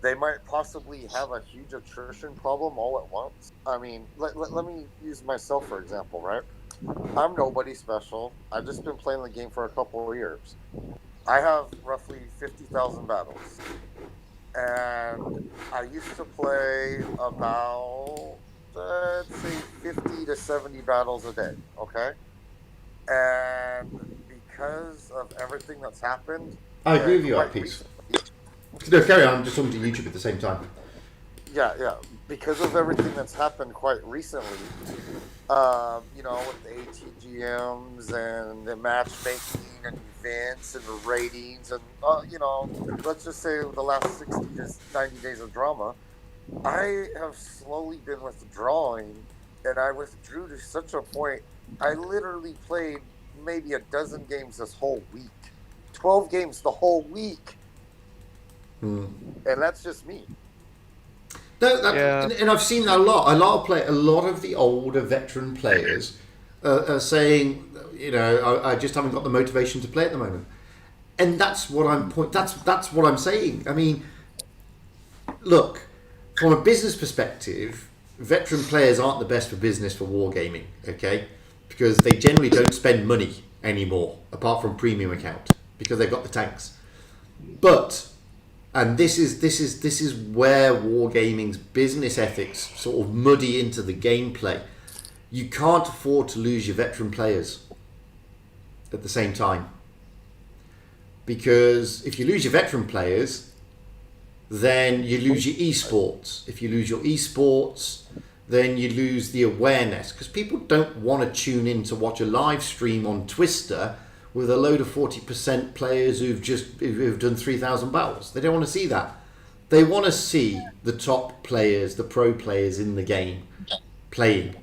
they might possibly have a huge attrition problem all at once? I mean, let me use myself for example, right? I'm nobody special. I've just been playing the game for a couple of years. I have roughly 50,000 battles. And I used to play about, let's say, 50 to 70 battles a day, okay? And because of everything that's happened... I agree with you, at peace. No, carry on. I'm just talking to YouTube at the same time. Yeah. Because of everything that's happened quite recently, you know, with the ATGMs and the matchmaking and events and the ratings and, you know, let's just say the last 60 to 90 days of drama, I have slowly been withdrawing, and I withdrew to such a point, I literally played maybe a dozen games this whole week. 12 games the whole week. And that's just me. No, and I've seen that a lot. A lot of the older veteran players are saying, you know, I just haven't got the motivation to play at the moment, and that's what That's what I'm saying. I mean, look, from a business perspective, veteran players aren't the best for business for wargaming, okay? Because they generally don't spend money anymore, apart from premium account, because they've got the tanks. But and this is where wargaming's business ethics sort of muddy into the gameplay. You can't afford to lose your veteran players at the same time. Because if you lose your veteran players, then you lose your esports. If you lose your esports, then you lose the awareness. Because people don't want to tune in to watch a live stream on Twister with a load of 40% players who've done 3,000 battles. They don't want to see that. They want to see the top players, the pro players in the game playing.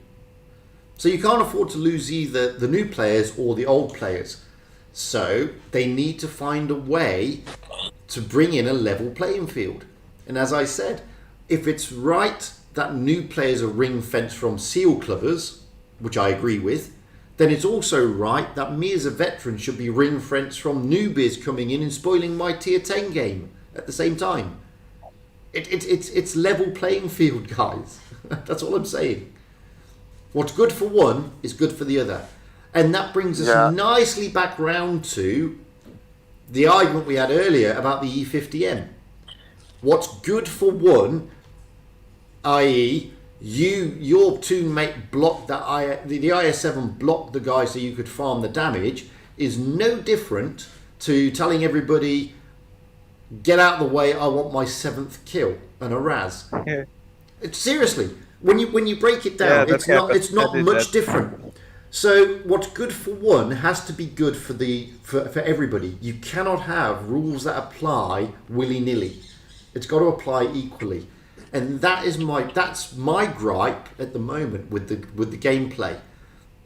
So you can't afford to lose either the new players or the old players. So they need to find a way to bring in a level playing field. And as I said, if it's right that new players are ring-fenced from seal clubbers, which I agree with, then it's also right that me as a veteran should be ring-fenced from newbies coming in and spoiling my tier 10 game at the same time. It's level playing field, guys. That's all I'm saying. What's good for one is good for the other. And that brings us nicely back round to the argument we had earlier about the E50M. What's good for one, i.e. your teammate blocked that the IS-7 blocked the guy so you could farm the damage, is no different to telling everybody, get out of the way, I want my 7th kill and a Raz. Yeah. Seriously, when you break it down, it's not much different. So what's good for one has to be good for everybody. You cannot have rules that apply willy-nilly. It's got to apply equally. And that's my gripe at the moment with the gameplay.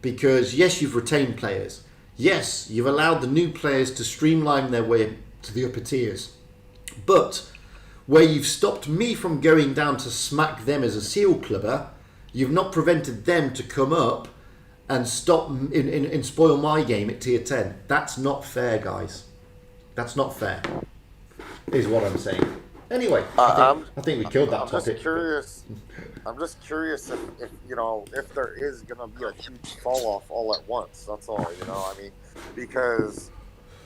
Because yes, you've retained players. Yes, you've allowed the new players to streamline their way to the upper tiers. But where you've stopped me from going down to smack them as a seal clubber, you've not prevented them to come up and stop and spoil my game at tier 10. That's not fair, guys. That's not fair, is what I'm saying. Anyway, I think we killed that topic. I'm just curious if you know, if there is gonna be a huge fall off all at once. That's all, you know. I mean, because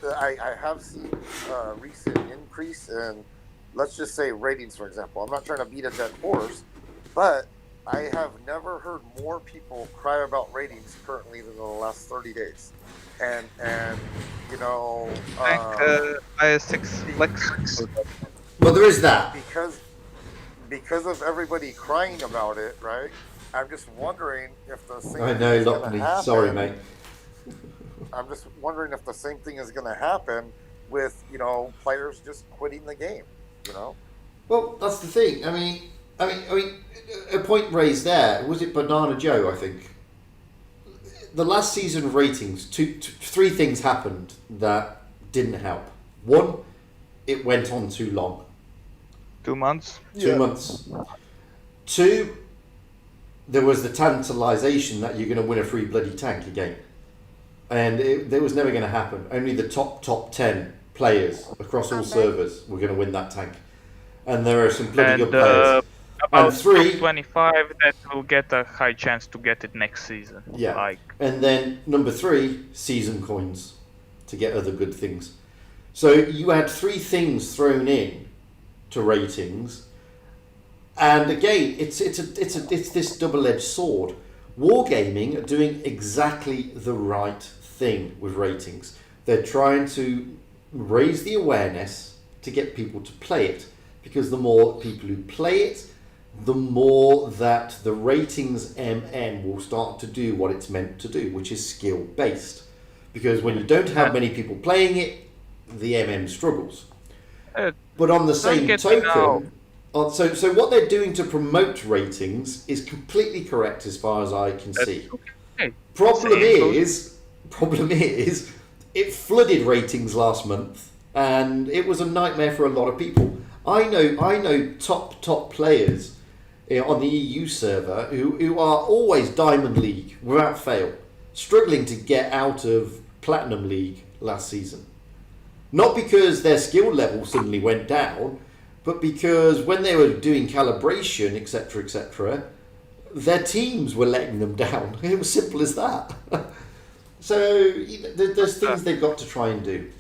I have seen a recent increase in, let's just say, ratings, for example. I'm not trying to beat a dead horse, but I have never heard more people cry about ratings currently than in the last 30 days. And you know, IS-6 Flex. Well, there is that. Because of everybody crying about it, right? I'm just wondering if the same I thing know, is going locked to me. happen. Sorry, mate. I'm just wondering if the same thing is going to happen with, you know, players just quitting the game, you know? Well, that's the thing. I mean, a point raised there. Was it Banana Joe, I think? The last season of ratings, three things happened that didn't help. One, it went on too long. 2 months. 2 months. 2, there was the tantalization that you're going to win a free bloody tank again. And that was never going to happen. Only the top 10 players across all servers were going to win that tank. And there are some bloody good players. About And 3, 25 that will get a high chance to get it next season. yeah. Like, And then number 3, season coins to get other good things. So you had 3 things thrown in to ratings. And again, it's this double-edged sword. Wargaming are doing exactly the right thing with ratings. They're trying to raise the awareness to get people to play it, because the more people who play it, the more that the ratings MN will start to do what it's meant to do, which is skill based. Because when you don't have many people playing it, the MM struggles. But on the same token, so what they're doing to promote ratings is completely correct as far as I can see. Problem is, it flooded ratings last month, and it was a nightmare for a lot of people. I know top players on the EU server who are always Diamond League without fail, struggling to get out of Platinum League last season. Not because their skill level suddenly went down, but because when they were doing calibration, etc., their teams were letting them down. It was simple as that. So there's things they've got to try and do.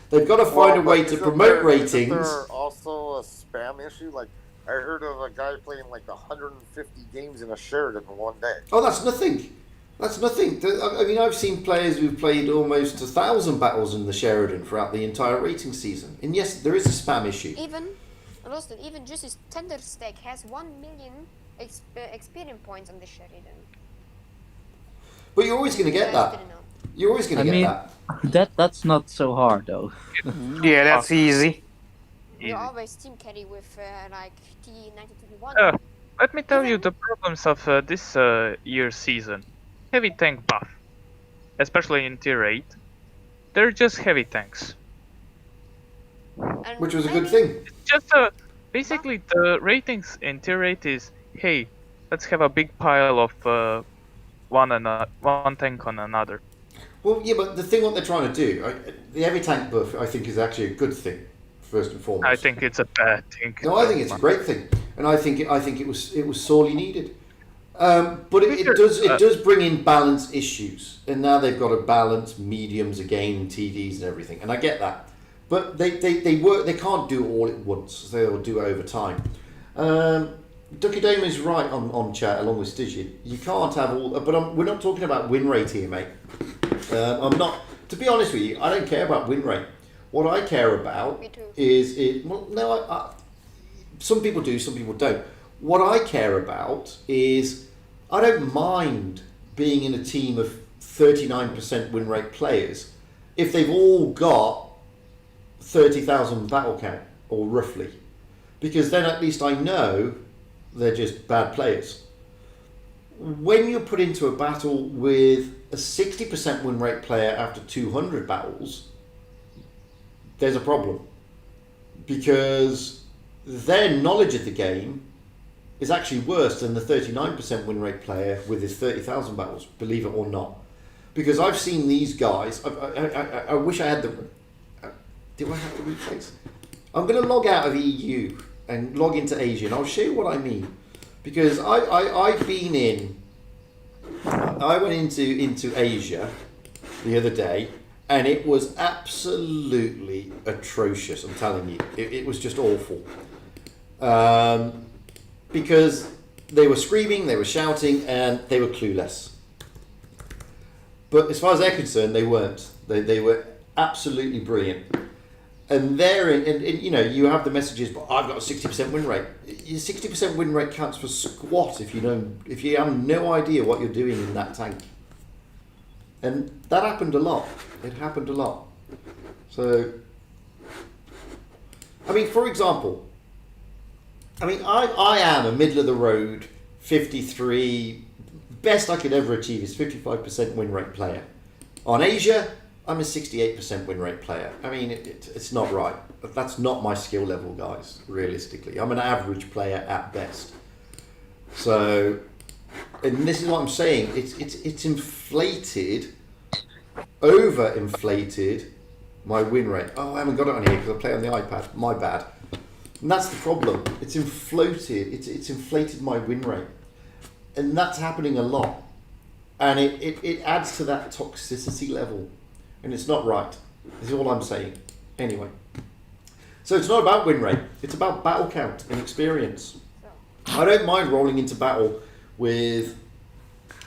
They've got to find a way to promote ratings. Isn't there also a spam issue? Like, I heard of a guy playing like 150 games in a Sheridan in one day. Oh, that's nothing. That's nothing. I mean, I've seen players who've played almost 1,000 battles in the Sheridan throughout the entire rating season. And yes, there is a spam issue. Even Justice Tender Stack has 1 million experience points on the Sheridan. But you're always going to get that. You're always going to get that. That's not so hard though. Yeah, that's easy. You always team carry with like T9021. Let me tell you the problems of this year's season. Heavy tank buff, especially in tier 8. They're just heavy tanks. Which was a good thing. It's just basically the ratings in tier 8 is, hey, let's have a big pile of one tank on another. Well, yeah, but the thing what they're trying to do, the heavy tank buff, I think is actually a good thing, first and foremost. I think it's a bad thing. No, I think it's a great thing, and I think it was sorely needed. But it does bring in balance issues, and now they've got to balance mediums again, TDs and everything, and I get that. But they can't do it all at once. They'll do it over time. Ducky Dame is right on chat along with Stygian. You can't have all, but we're not talking about win rate here, mate. I'm not. To be honest with you, I don't care about win rate. What I care about is some people do, some people don't. What I care about is I don't mind being in a team of 39% win rate players if they've all got 30,000 battle count, or roughly, because then at least I know they're just bad players. When you're put into a battle with a 60% win rate player after 200 battles, there's a problem, because their knowledge of the game is actually worse than the 39% win rate player with his 30,000 battles, believe it or not. Because I've seen these guys, I wish I had the... Do I have the replays? I'm going to log out of EU and log into Asia, and I'll show you what I mean. Because I've been in... I went into Asia the other day, and it was absolutely atrocious, I'm telling you. It was just awful. Because they were screaming, they were shouting, and they were clueless. But as far as they're concerned, they weren't. They were absolutely brilliant. And you know, you have the messages, but I've got a 60% win rate. Your 60% win rate counts for squat if you have no idea what you're doing in that tank. And that happened a lot. It happened a lot. So, I mean, for example, I am a middle of the road 53. Best I could ever achieve is 55% win rate player. On Asia, I'm a 68% win rate player. I mean, it's not right. That's not my skill level, guys, realistically. I'm an average player at best. So, and this is what I'm saying, it's inflated, over-inflated my win rate. Oh, I haven't got it on here because I play on the iPad. My bad. And that's the problem. It's inflated my win rate. And that's happening a lot. And it adds to that toxicity level. And it's not right. This is all I'm saying. Anyway. So it's not about win rate. It's about battle count and experience. I don't mind rolling into battle with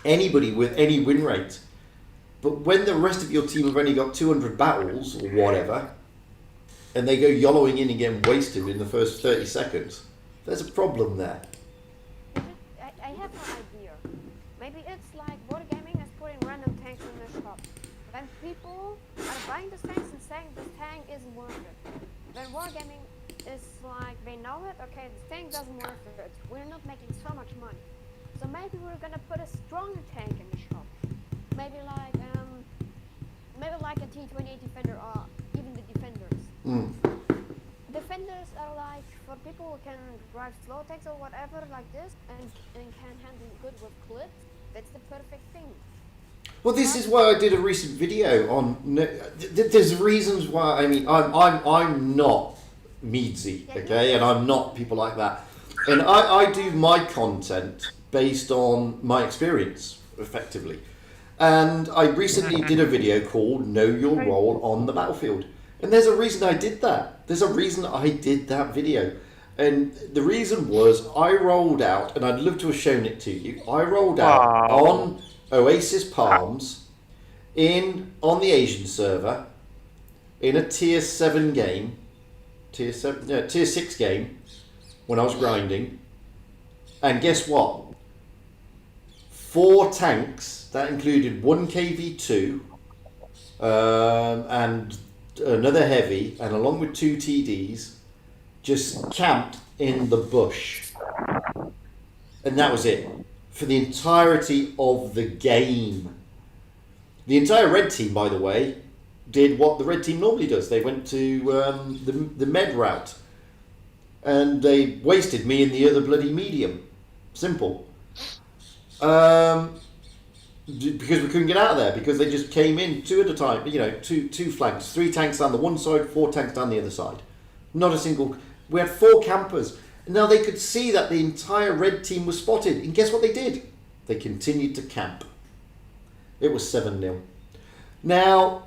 anybody with any win rate. But when the rest of your team have only got 200 battles or whatever, and they go YOLOing in and getting wasted in the first 30 seconds, there's a problem there. I have an idea. Maybe it's like Wargaming is putting random tanks in the shop. When people are buying the tanks and saying this tank isn't worth it. When Wargaming is like, they know it, okay, the tank doesn't worth it. We're not making so much money. So maybe we're gonna put a stronger tank in the shop. Maybe like a T-28 Defender or even the Defenders. Defenders are like for people who can drive slow tanks or whatever like this and can handle good with clips. That's the perfect thing. Well, this is why I did a recent video on. There's reasons why. I mean, I'm not Meadsy, okay, and I'm not people like that, and I do my content based on my experience, effectively. And I recently did a video called "Know Your Role on the Battlefield," and there's a reason I did that. There's a reason I did that video, and the reason was I rolled out, and I'd love to have shown it to you. I rolled out on Oasis Palms on the Asian server in a tier 7 game, tier 6 game when I was grinding, and guess what? 4 tanks that included 1 KV2 and another heavy, and along with 2 TDs, just camped in the bush, and that was it. For the entirety of the game. The entire red team, by the way, did what the red team normally does. They went to the med route. And they wasted me in the other bloody medium. Simple. Because we couldn't get out of there. Because they just came in 2 at a time. You know, two flanks. 3 tanks down the one side, 4 tanks down the other side. Not a single... We had 4 campers. Now they could see that the entire red team was spotted, and guess what they did? They continued to camp. It was 7-0. Now,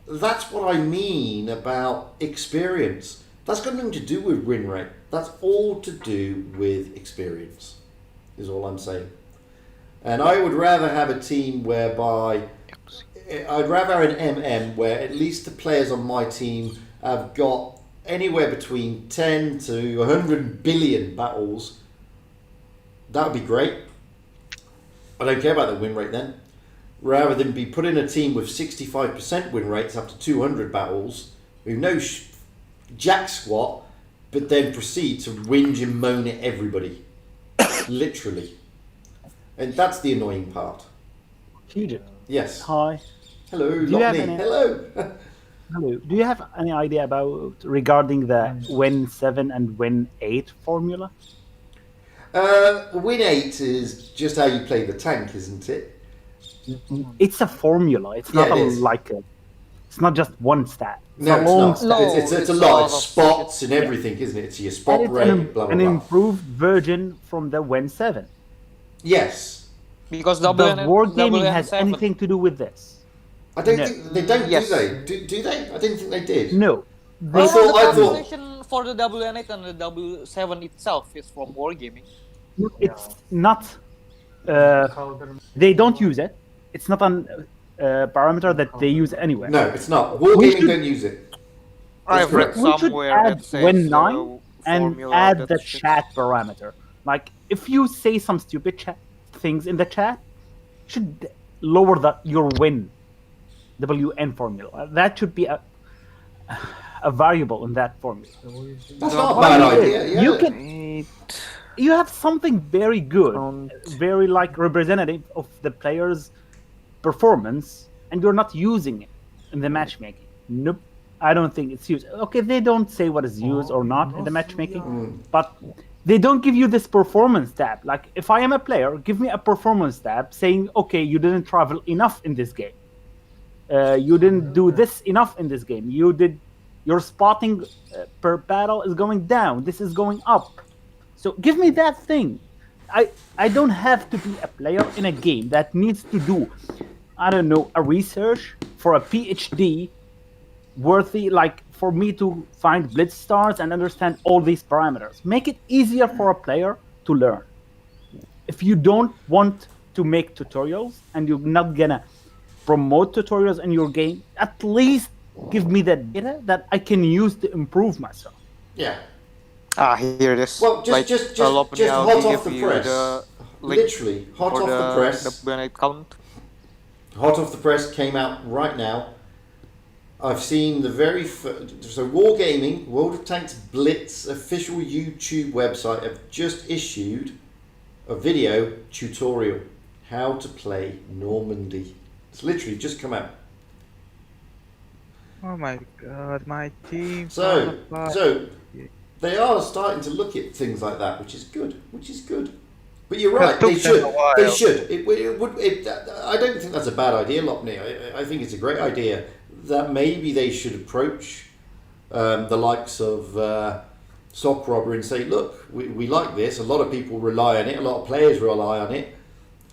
that's what I mean about experience. That's got nothing to do with win rate. That's all to do with experience, is all I'm saying. And I would rather have a team whereby... I'd rather have an MM where at least the players on my team have got anywhere between 10 to 100 billion battles. That would be great. I don't care about the win rate then. Rather than be put in a team with 65% win rates up to 200 battles, who know jack squat, but then proceed to whinge and moan at everybody. Literally. And that's the annoying part. Fugit. Yes. Hi. Hello, Lotney. Hello. Hello. Do you have any idea about regarding the Win 7 and Win 8 formula? Win 8 is just how you play the tank, isn't it? It's a formula. It's not it's not just one stat. It's no, a long it's not. It's a lot. It's spots and everything, isn't it? It's your spot rate, blah, blah, an blah. improved version from the Win 7. Yes. Because Does Wargaming has anything to do with this? I don't think they don't. Yes. Do they? I didn't think they did. No. I thought for the WN8 and the W7 itself is from Wargaming. It's not. They don't use it. It's not a parameter that they use anywhere. No, it's not. Wargaming don't use it. I've read somewhere that says Win 9 and add the chat parameter. Like if you say some stupid things in the chat, you should lower your win. WN formula. That should be a variable in that formula. That's not a bad idea. Yeah. You have something very good, very like representative of the player's performance, and you're not using it. in the matchmaking. Nope. I don't think it's used. Okay, they don't say what is used or not in the matchmaking, but they don't give you this performance tab. Like, if I am a player, give me a performance tab saying, okay, you didn't travel enough in this game. You didn't do this enough in this game. Your spotting per battle is going down. This is going up. So give me that thing. I don't have to be a player in a game that needs to do, I don't know, a research for a PhD worthy, like, for me to find Blitz Stars and understand all these parameters. Make it easier for a player to learn. If you don't want to make tutorials and you're not gonna promote tutorials in your game, at least give me the data that I can use to improve myself. Yeah. Here it is. Well, just hot off the press. Literally, hot off the press. The count. Hot off the press came out right now. I've seen the very first. So Wargaming, World of Tanks Blitz official YouTube website have just issued a video tutorial how to play Normandy. It's literally just come out. Oh my god, my team. So they are starting to look at things like that, which is good. But you're right, they should. They should. I don't think that's a bad idea, Lopney. I think it's a great idea that maybe they should approach the likes of Sock Robber and say, look, we like this. A lot of people rely on it. A lot of players rely on it.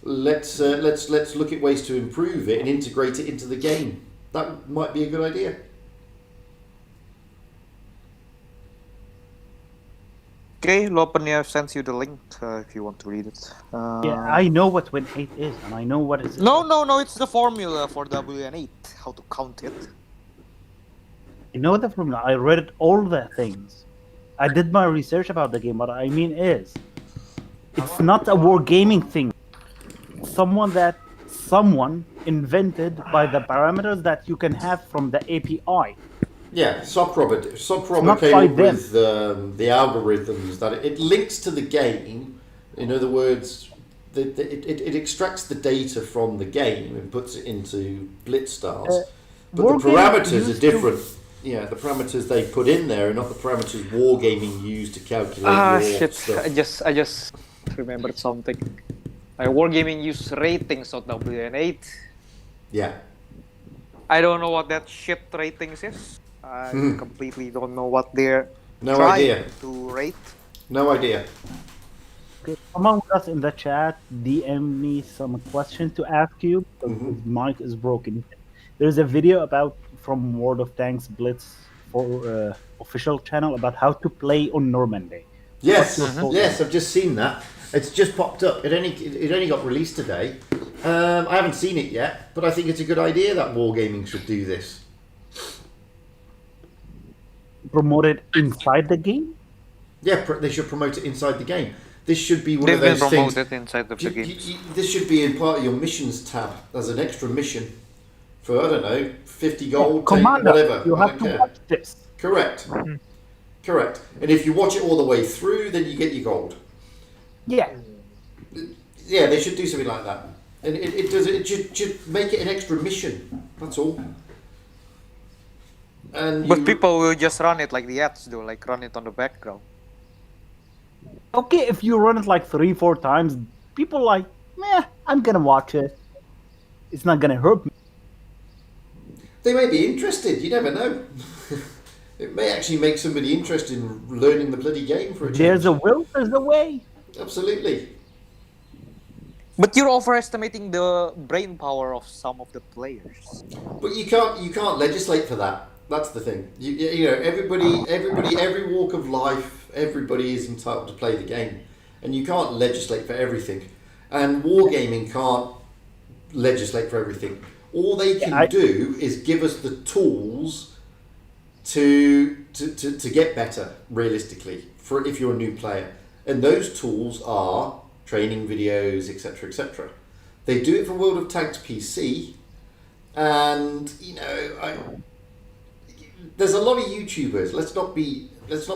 Let's look at ways to improve it and integrate it into the game. That might be a good idea. Okay, Lopney, I've sent you the link if you want to read it. Yeah, I know what Win 8 is, and I know what is it. No, it's the formula for WN8, how to count it. I know the formula. I read all the things. I did my research about the game. What I mean is, it's not a wargaming thing. Someone invented by the parameters that you can have from the API. Yeah, Sock Robber came up with the algorithms that it links to the game. In other words, it extracts the data from the game and puts it into Blitz Stars. But the parameters are different. Yeah, the parameters they put in there are not the parameters Wargaming used to calculate stuff. I just remembered something. Wargaming used ratings of WN8. Yeah. I don't know what that shit ratings is. I completely don't know what they're trying to rate. No idea. Okay, someone with us in the chat DM me some questions to ask you because his mic is broken. There's a video from World of Tanks Blitz for official channel about how to play on Normandy. Yes, I've just seen that. It's just popped up. It only got released today. I haven't seen it yet, but I think it's a good idea that Wargaming should do this. Promote it inside the game? Yeah, they should promote it inside the game. This should be one of those things. It inside of the game. This should be in part of your missions tab as an extra mission for, I don't know, 50 gold, Commander, whatever. you have to watch this. Correct. Correct. And if you watch it all the way through, then you get your gold. Yeah. Yeah, they should do something like that. And it should make it an extra mission. That's all. But people will just run it like the ads do, like run it on the background. Okay, if you run it like 3-4 times, people like, meh, I'm gonna watch it. It's not gonna hurt me. They may be interested, you never know. It may actually make somebody interested in learning the bloody game for a change. There's a will, there's a way. Absolutely. But you're overestimating the brain power of some of the players. But you can't legislate for that. That's the thing. You know, everybody, every walk of life, everybody is entitled to play the game, and you can't legislate for everything. And Wargaming can't legislate for everything. All they can do is give us the tools to get better, realistically, for if you're a new player. And those tools are training videos, etc., etc. They do it for World of Tanks PC, and you know, there's a lot of YouTubers. Let's not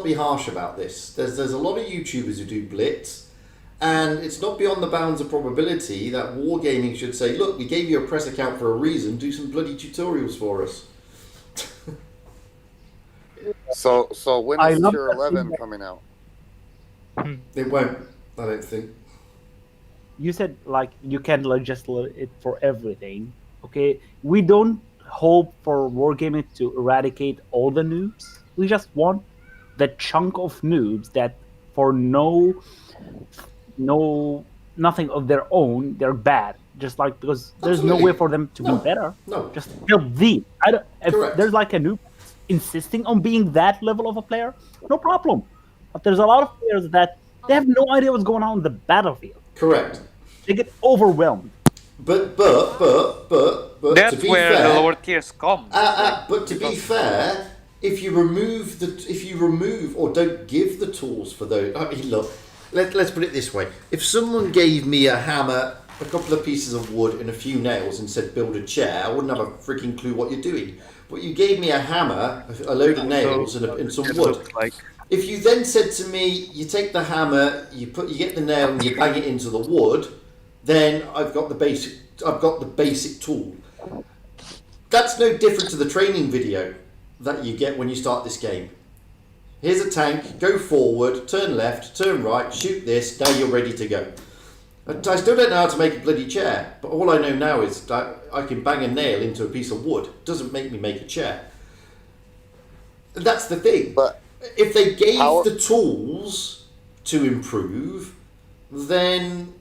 be harsh about this. There's a lot of YouTubers who do Blitz, And it's not beyond the bounds of probability that Wargaming should say, look, we gave you a press account for a reason, do some bloody tutorials for us. So when is Tier 11 coming out? It won't, I don't think. You said like you can legislate it for everything. Okay, we don't hope for Wargaming to eradicate all the noobs. We just want the chunk of noobs that for nothing of their own, they're bad. Just like because there's no way for them to be better. No. Just build the. I don't. If Correct. there's like a noob insisting on being that level of a player, no problem. But there's a lot of players that they have no idea what's going on in the battlefield. Correct. They get overwhelmed. But That's to be where fair, the lower tiers come. but to be fair, if you remove or don't give the tools for those, I mean, look, let's put it this way: if someone gave me a hammer, a couple of pieces of wood, and a few nails, and said build a chair, I wouldn't have a freaking clue what you're doing. But you gave me a hammer, a load of nails, and some wood. If you then said to me, you take the hammer, you get the nail, and you bang it into the wood, then I've got the basic tool. That's no different to the training video that you get when you start this game. Here's a tank, go forward, turn left, turn right, shoot this, now you're ready to go. I still don't know how to make a bloody chair, but all I know now is that I can bang a nail into a piece of wood. It doesn't make me make a chair. And that's the thing. But if they gave the tools to improve, then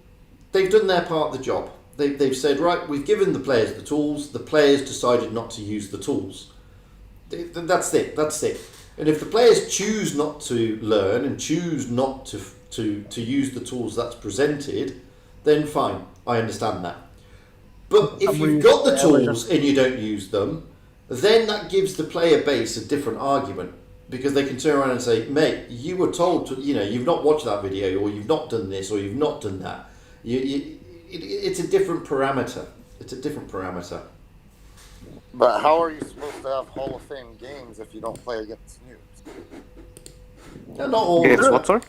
they've done their part of the job. They've said, right, we've given the players the tools, the players decided not to use the tools. That's it. And if the players choose not to learn and choose not to use the tools that's presented, then fine, I understand that. But if you've got the tools and you don't use them, then that gives the player base a different argument, because they can turn around and say, mate, you were told to, you've not watched that video, or you've not done this, or you've not done that. It's a different parameter. But how are you supposed to have Hall of Fame games if you don't play against noobs? Not all. What, sir?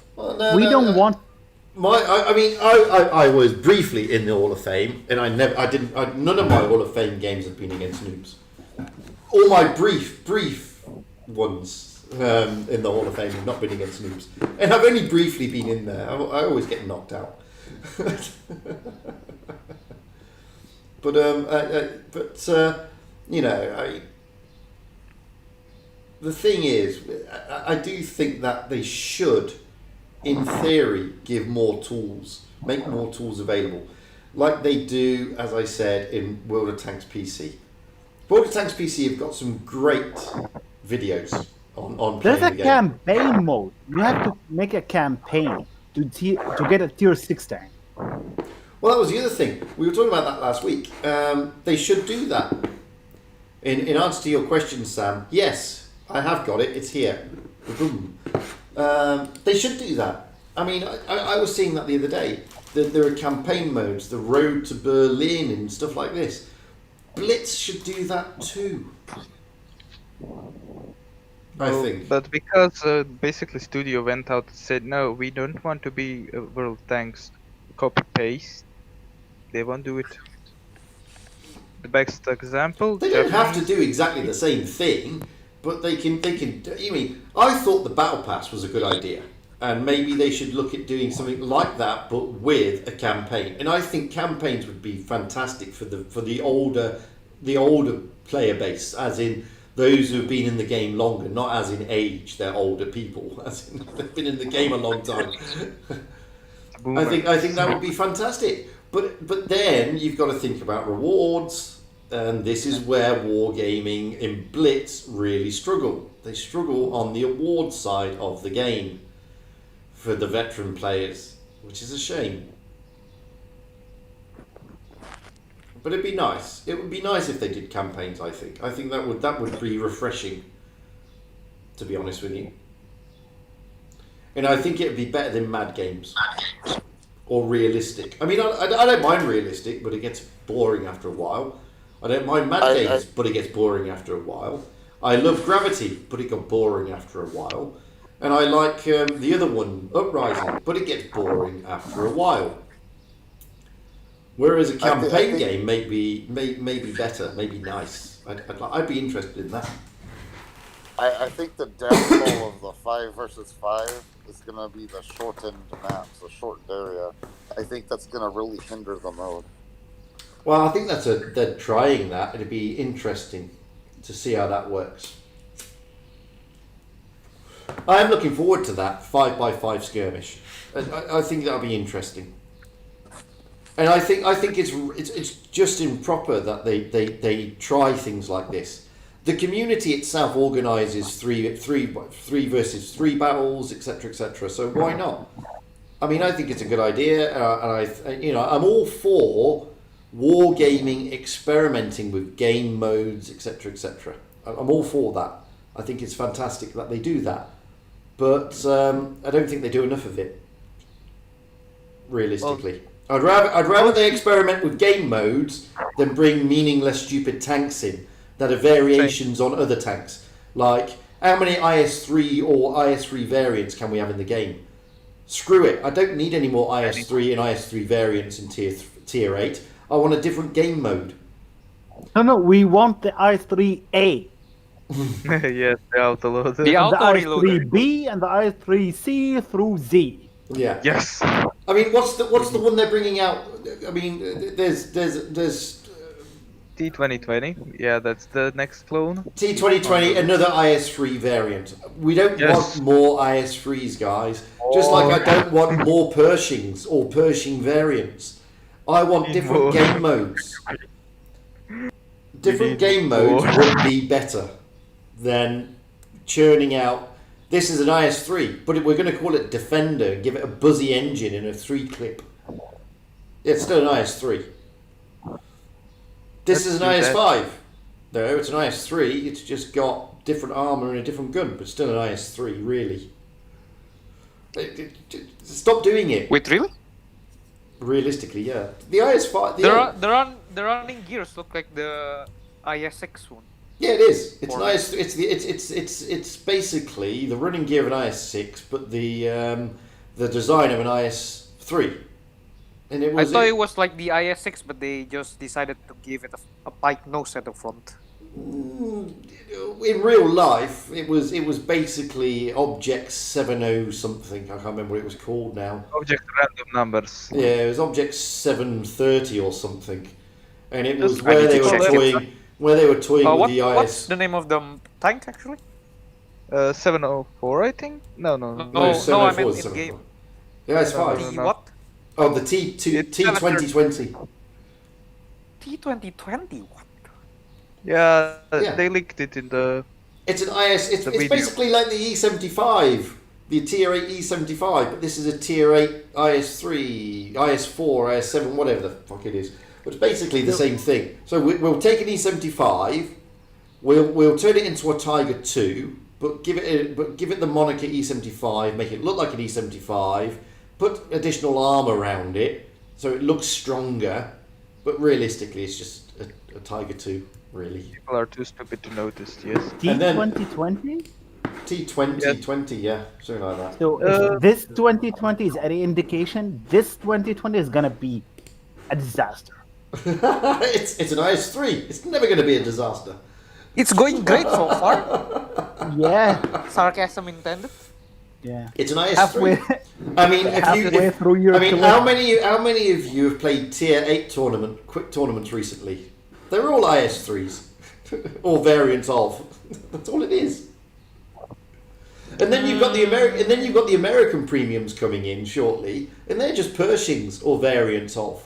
We don't want. I was briefly in the Hall of Fame, and none of my Hall of Fame games have been against noobs. All my brief ones in the Hall of Fame have not been against noobs, and I've only briefly been in there. I always get knocked out. The thing is, I do think that they should, in theory, give more tools, make more tools available, like they do, as I said, in World of Tanks PC. World of Tanks PC have got some great videos on There's playing a the game. campaign mode. You have to make a campaign to get a tier 6 tank. Well, that was the other thing. We were talking about that last week. They should do that. In answer to your question, Sam, yes, I have got it. It's here. Boom. They should do that. I mean, I was seeing that the other day. There are campaign modes, the Road to Berlin and stuff like this. Blitz should do that too. I think. But because basically Studio went out and said, no, we don't want to be World Tanks copy-paste, they won't do it. The best example... They don't have to do exactly the same thing, but they can. You mean, I thought the Battle Pass was a good idea, and maybe they should look at doing something like that, but with a campaign. And I think campaigns would be fantastic for the older player base, as in those who have been in the game longer, not as in age. They're older people, as in they've been in the game a long time. I think that would be fantastic. But then you've got to think about rewards, and this is where Wargaming in Blitz really struggle. They struggle on the award side of the game for the veteran players, which is a shame. But it'd be nice. It would be nice if they did campaigns, I think. I think that would be refreshing, to be honest with you. And I think it'd be better than Mad Games. Or realistic. I mean, I don't mind realistic, but it gets boring after a while. I don't mind Mad Games, but it gets boring after a while. I love Gravity, but it got boring after a while. And I like the other one, Uprising, but it gets boring after a while. Whereas a campaign game may be better, may be nice. I'd be interested in that. I think the downfall of the 5 versus 5 is going to be the shortened maps, the shortened area. I think that's going to really hinder the mode. Well, I think they're trying that. It'd be interesting to see how that works. I am looking forward to that 5x5 skirmish. I think that'll be interesting. And I think it's just improper that they try things like this. The community itself organises three versus 3 battles, etc., etc. So why not? I mean, I think it's a good idea, and I'm all for wargaming, experimenting with game modes, etc., etc. I'm all for that. I think it's fantastic that they do that, but I don't think they do enough of it. Realistically, I'd rather they experiment with game modes than bring meaningless, stupid tanks in that are variations on other tanks. Like, how many IS-3 or IS-3 variants can we have in the game? Screw it. I don't need any more IS-3 and IS-3 variants in tier 8. I want a different game mode. No, we want the IS-3A. Yes, the auto-loader. The IS-3B and the IS-3C through Z. Yeah. Yes. I mean, what's the one they're bringing out? I mean, there's T2020. Yeah, that's the next clone. T2020, another IS-3 variant. We don't want more IS-3s, guys. Just like I don't want more Pershings or Pershing variants. I want different game modes. Different game modes would be better than churning out. This is an IS-3, but we're going to call it Defender and give it a buzzy engine and a 3-clip. It's still an IS-3. This is an IS-5. No, it's an IS-3. It's just got different armor and a different gun, but still an IS-3, really. Stop doing it. Wait, really? Realistically, yeah. The IS-5... The running gears look like the IS-6 one. Yeah, it is. It's an IS. It's basically the running gear of an IS-6, but the design of an IS-3. And I thought it was like the IS-6, but they just decided to give it a pike nose at the front. In real life, it was basically Object 70 something. I can't remember what it was called now. Object random numbers. Yeah, it was Object 730 or something, and it was where they were toying. Where they were toying with the IS. What's the name of the tank actually? 704, I think. No, I meant in game. Yeah, it's 5. What? Oh, the T2020. T2020. What? Yeah, they leaked it in the. It's an IS. It's basically like the E75, the Tier 8 E75, but this is a Tier 8 IS3, IS4, IS7, whatever the fuck it is. But it's basically the same thing. So we'll take an E75, we'll turn it into a Tiger 2, but give it the moniker E75, make it look like an E75, put additional armor around it so it looks stronger. But realistically, it's just a Tiger 2, really. People are too stupid to notice. Yes. T2020. T2020, yeah, something like that. So if this 2020 is any indication, this 2020 is gonna be a disaster. It's an IS-3. It's never going to be a disaster. It's going great so far. Yeah. Sarcasm intended. Yeah. It's an IS-3. I mean, how many of you have played Tier 8 quick tournaments recently? They're all IS-3s or variants of. That's all it is. And then you've got the American premiums coming in shortly, and they're just Pershings or variants of.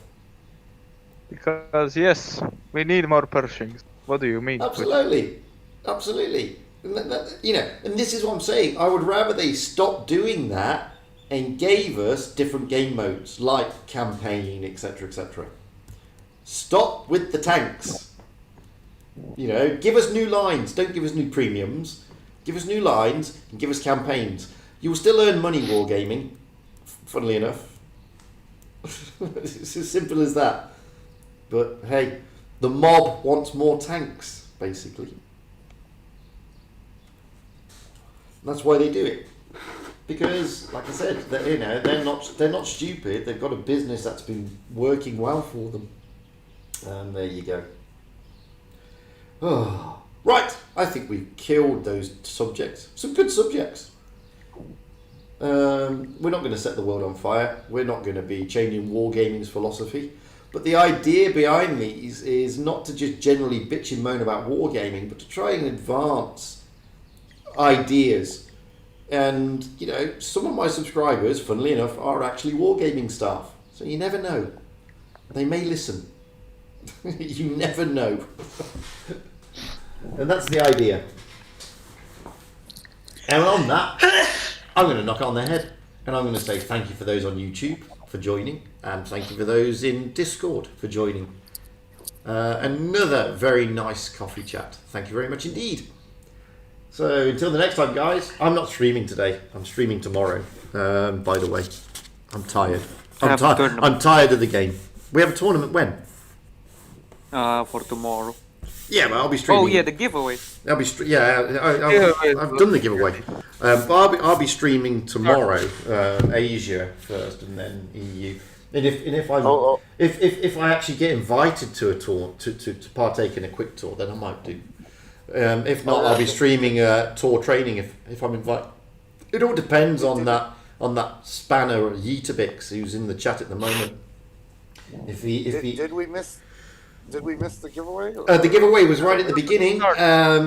Because yes, we need more Pershings. What do you mean? Absolutely. And and this is what I'm saying. I would rather they stop doing that and gave us different game modes like campaign, etc., etc. Stop with the tanks. Give us new lines. Don't give us new premiums. Give us new lines and give us campaigns. You'll still earn money wargaming. Funnily enough, it's as simple as that. But hey, the mob wants more tanks, basically. That's why they do it. because, like I said, they're not stupid. They've got a business that's been working well for them, and there you go. Oh, right, I think we've killed those subjects. Some good subjects. We're not going to set the world on fire. We're not going to be changing wargaming's philosophy. But the idea behind these is not to just generally bitch and moan about wargaming, but to try and advance ideas. And, you know, some of my subscribers, funnily enough, are actually wargaming staff. So you never know. They may listen. You never know. And that's the idea. And on that, I'm going to knock it on the head. And I'm going to say thank you for those on YouTube for joining. And thank you for those in Discord for joining. Another very nice coffee chat. Thank you very much indeed. So until the next time, guys, I'm not streaming today. I'm streaming tomorrow. By the way, I'm tired. I'm tired of the game. We have a tournament when? For tomorrow. Yeah, but I'll be streaming. Oh yeah, the giveaway. I've done the giveaway. But I'll be streaming tomorrow. Asia first, and then EU. And if I actually get invited to a tour to partake in a quick tour, then I might do. If not, I'll be streaming tour training if I'm invited. It all depends on that spanner or Yeetabix who's in the chat at the moment. Did we miss the giveaway? The giveaway was right at the beginning.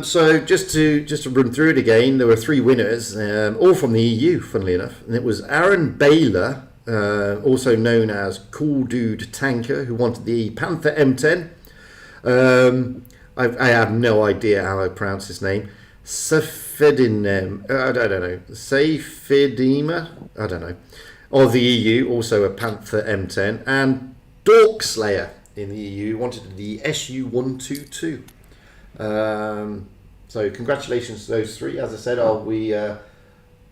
So just to run through it again, there were 3 winners, all from the EU, funnily enough, and it was Aaron Baylor, also known as Cool Dude Tanker, who wanted the Panther M10. I have no idea how I pronounce his name. Safedinem, I don't know. Safedima, I don't know. Of the EU, also a Panther M10, and Dork Slayer in the EU wanted the SU-122. So congratulations to those 3. As I said, I'll be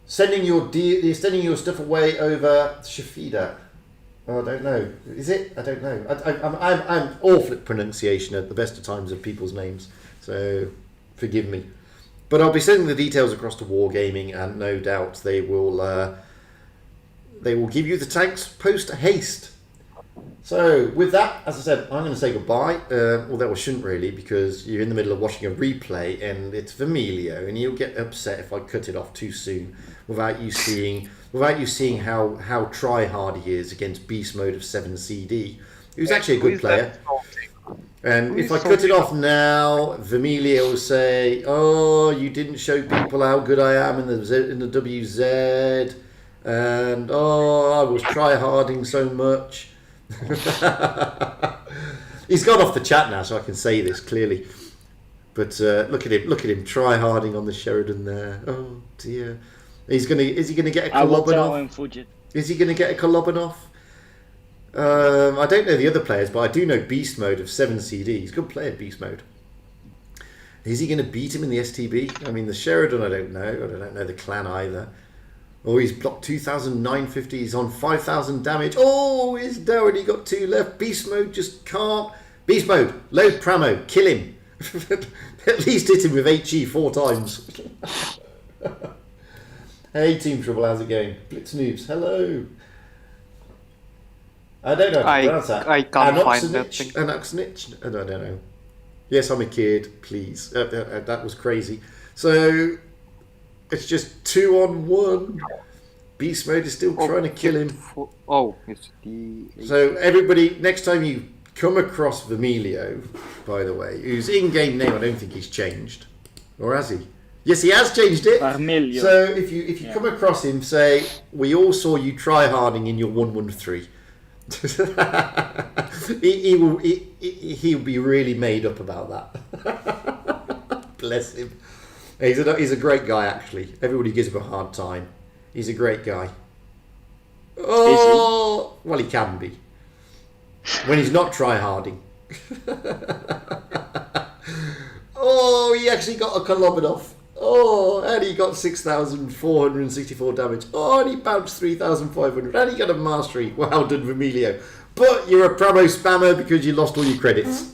sending your stuff away over Shafida. Oh, I don't know. Is it? I don't know. I'm awful at pronunciation at the best of times of people's names, so forgive me. But I'll be sending the details across to Wargaming, and no doubt they will give you the tanks post haste. So with that, as I said, I'm going to say goodbye. Although I shouldn't really, because you're in the middle of watching a replay, and it's Vermilio, and you'll get upset if I cut it off too soon without you seeing how try-hard he is against Beast Mode of 7 CD, who's actually a good player. And if I cut it off now, Vermilio will say, "Oh, you didn't show people how good I am in the WZ, and oh, I was try-harding so much." He's gone off the chat now, so I can say this clearly. But look at him try-harding on the Sheridan there. Oh dear. Is he gonna get a Kolobanov? Is he gonna get a Kolobanov? I don't know the other players, but I do know Beast Mode of 7 CD. He's a good player, Beast Mode. Is he gonna beat him in the STB? I mean, the Sheridan, I don't know. I don't know the clan either. Oh, he's blocked 2,950. He's on 5,000 damage. Oh, he's down. He got 2 left. Beast Mode just can't. Beast Mode, load Pramo, kill him. At least hit him with HE 4 times. Hey, Team Trouble, how's it going? Blitz Noobs, hello. I don't know how to pronounce that. I can't find that thing. Anaxnich? I don't know. Yes, I'm a kid, please. That was crazy. So, it's just 2-on-1. Beast Mode is still trying to kill him. It's the... So, everybody, next time you come across Vermilio, by the way, whose in-game name I don't think he's changed. Or has he? Yes, he has changed it. Vermilio. So if you come across him, say, "We all saw you try-harding in your 113." He'll be really made up about that. Bless him. He's a great guy, actually. Everybody gives him a hard time. He's a great guy. Oh, well, he can be when he's not try-harding. Oh, he actually got a Kolobanov. Oh, and he got 6,464 damage. Oh, and he bounced 3,500. And he got a mastery. Well done, Vermilio. But you're a promo spammer because you lost all your credits.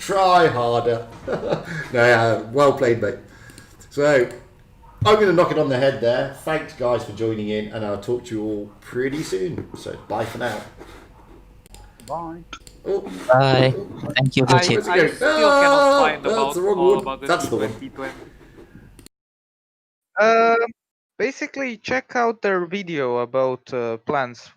Try harder. No, well played, mate. So, I'm going to knock it on the head there. Thanks, guys, for joining in, and I'll talk to you all pretty soon. So, bye for now. Bye. Oh. Bye. Thank you for I chat. still cannot find That's the wrong all one. about the That's the one. T20. Basically, check out their video about plans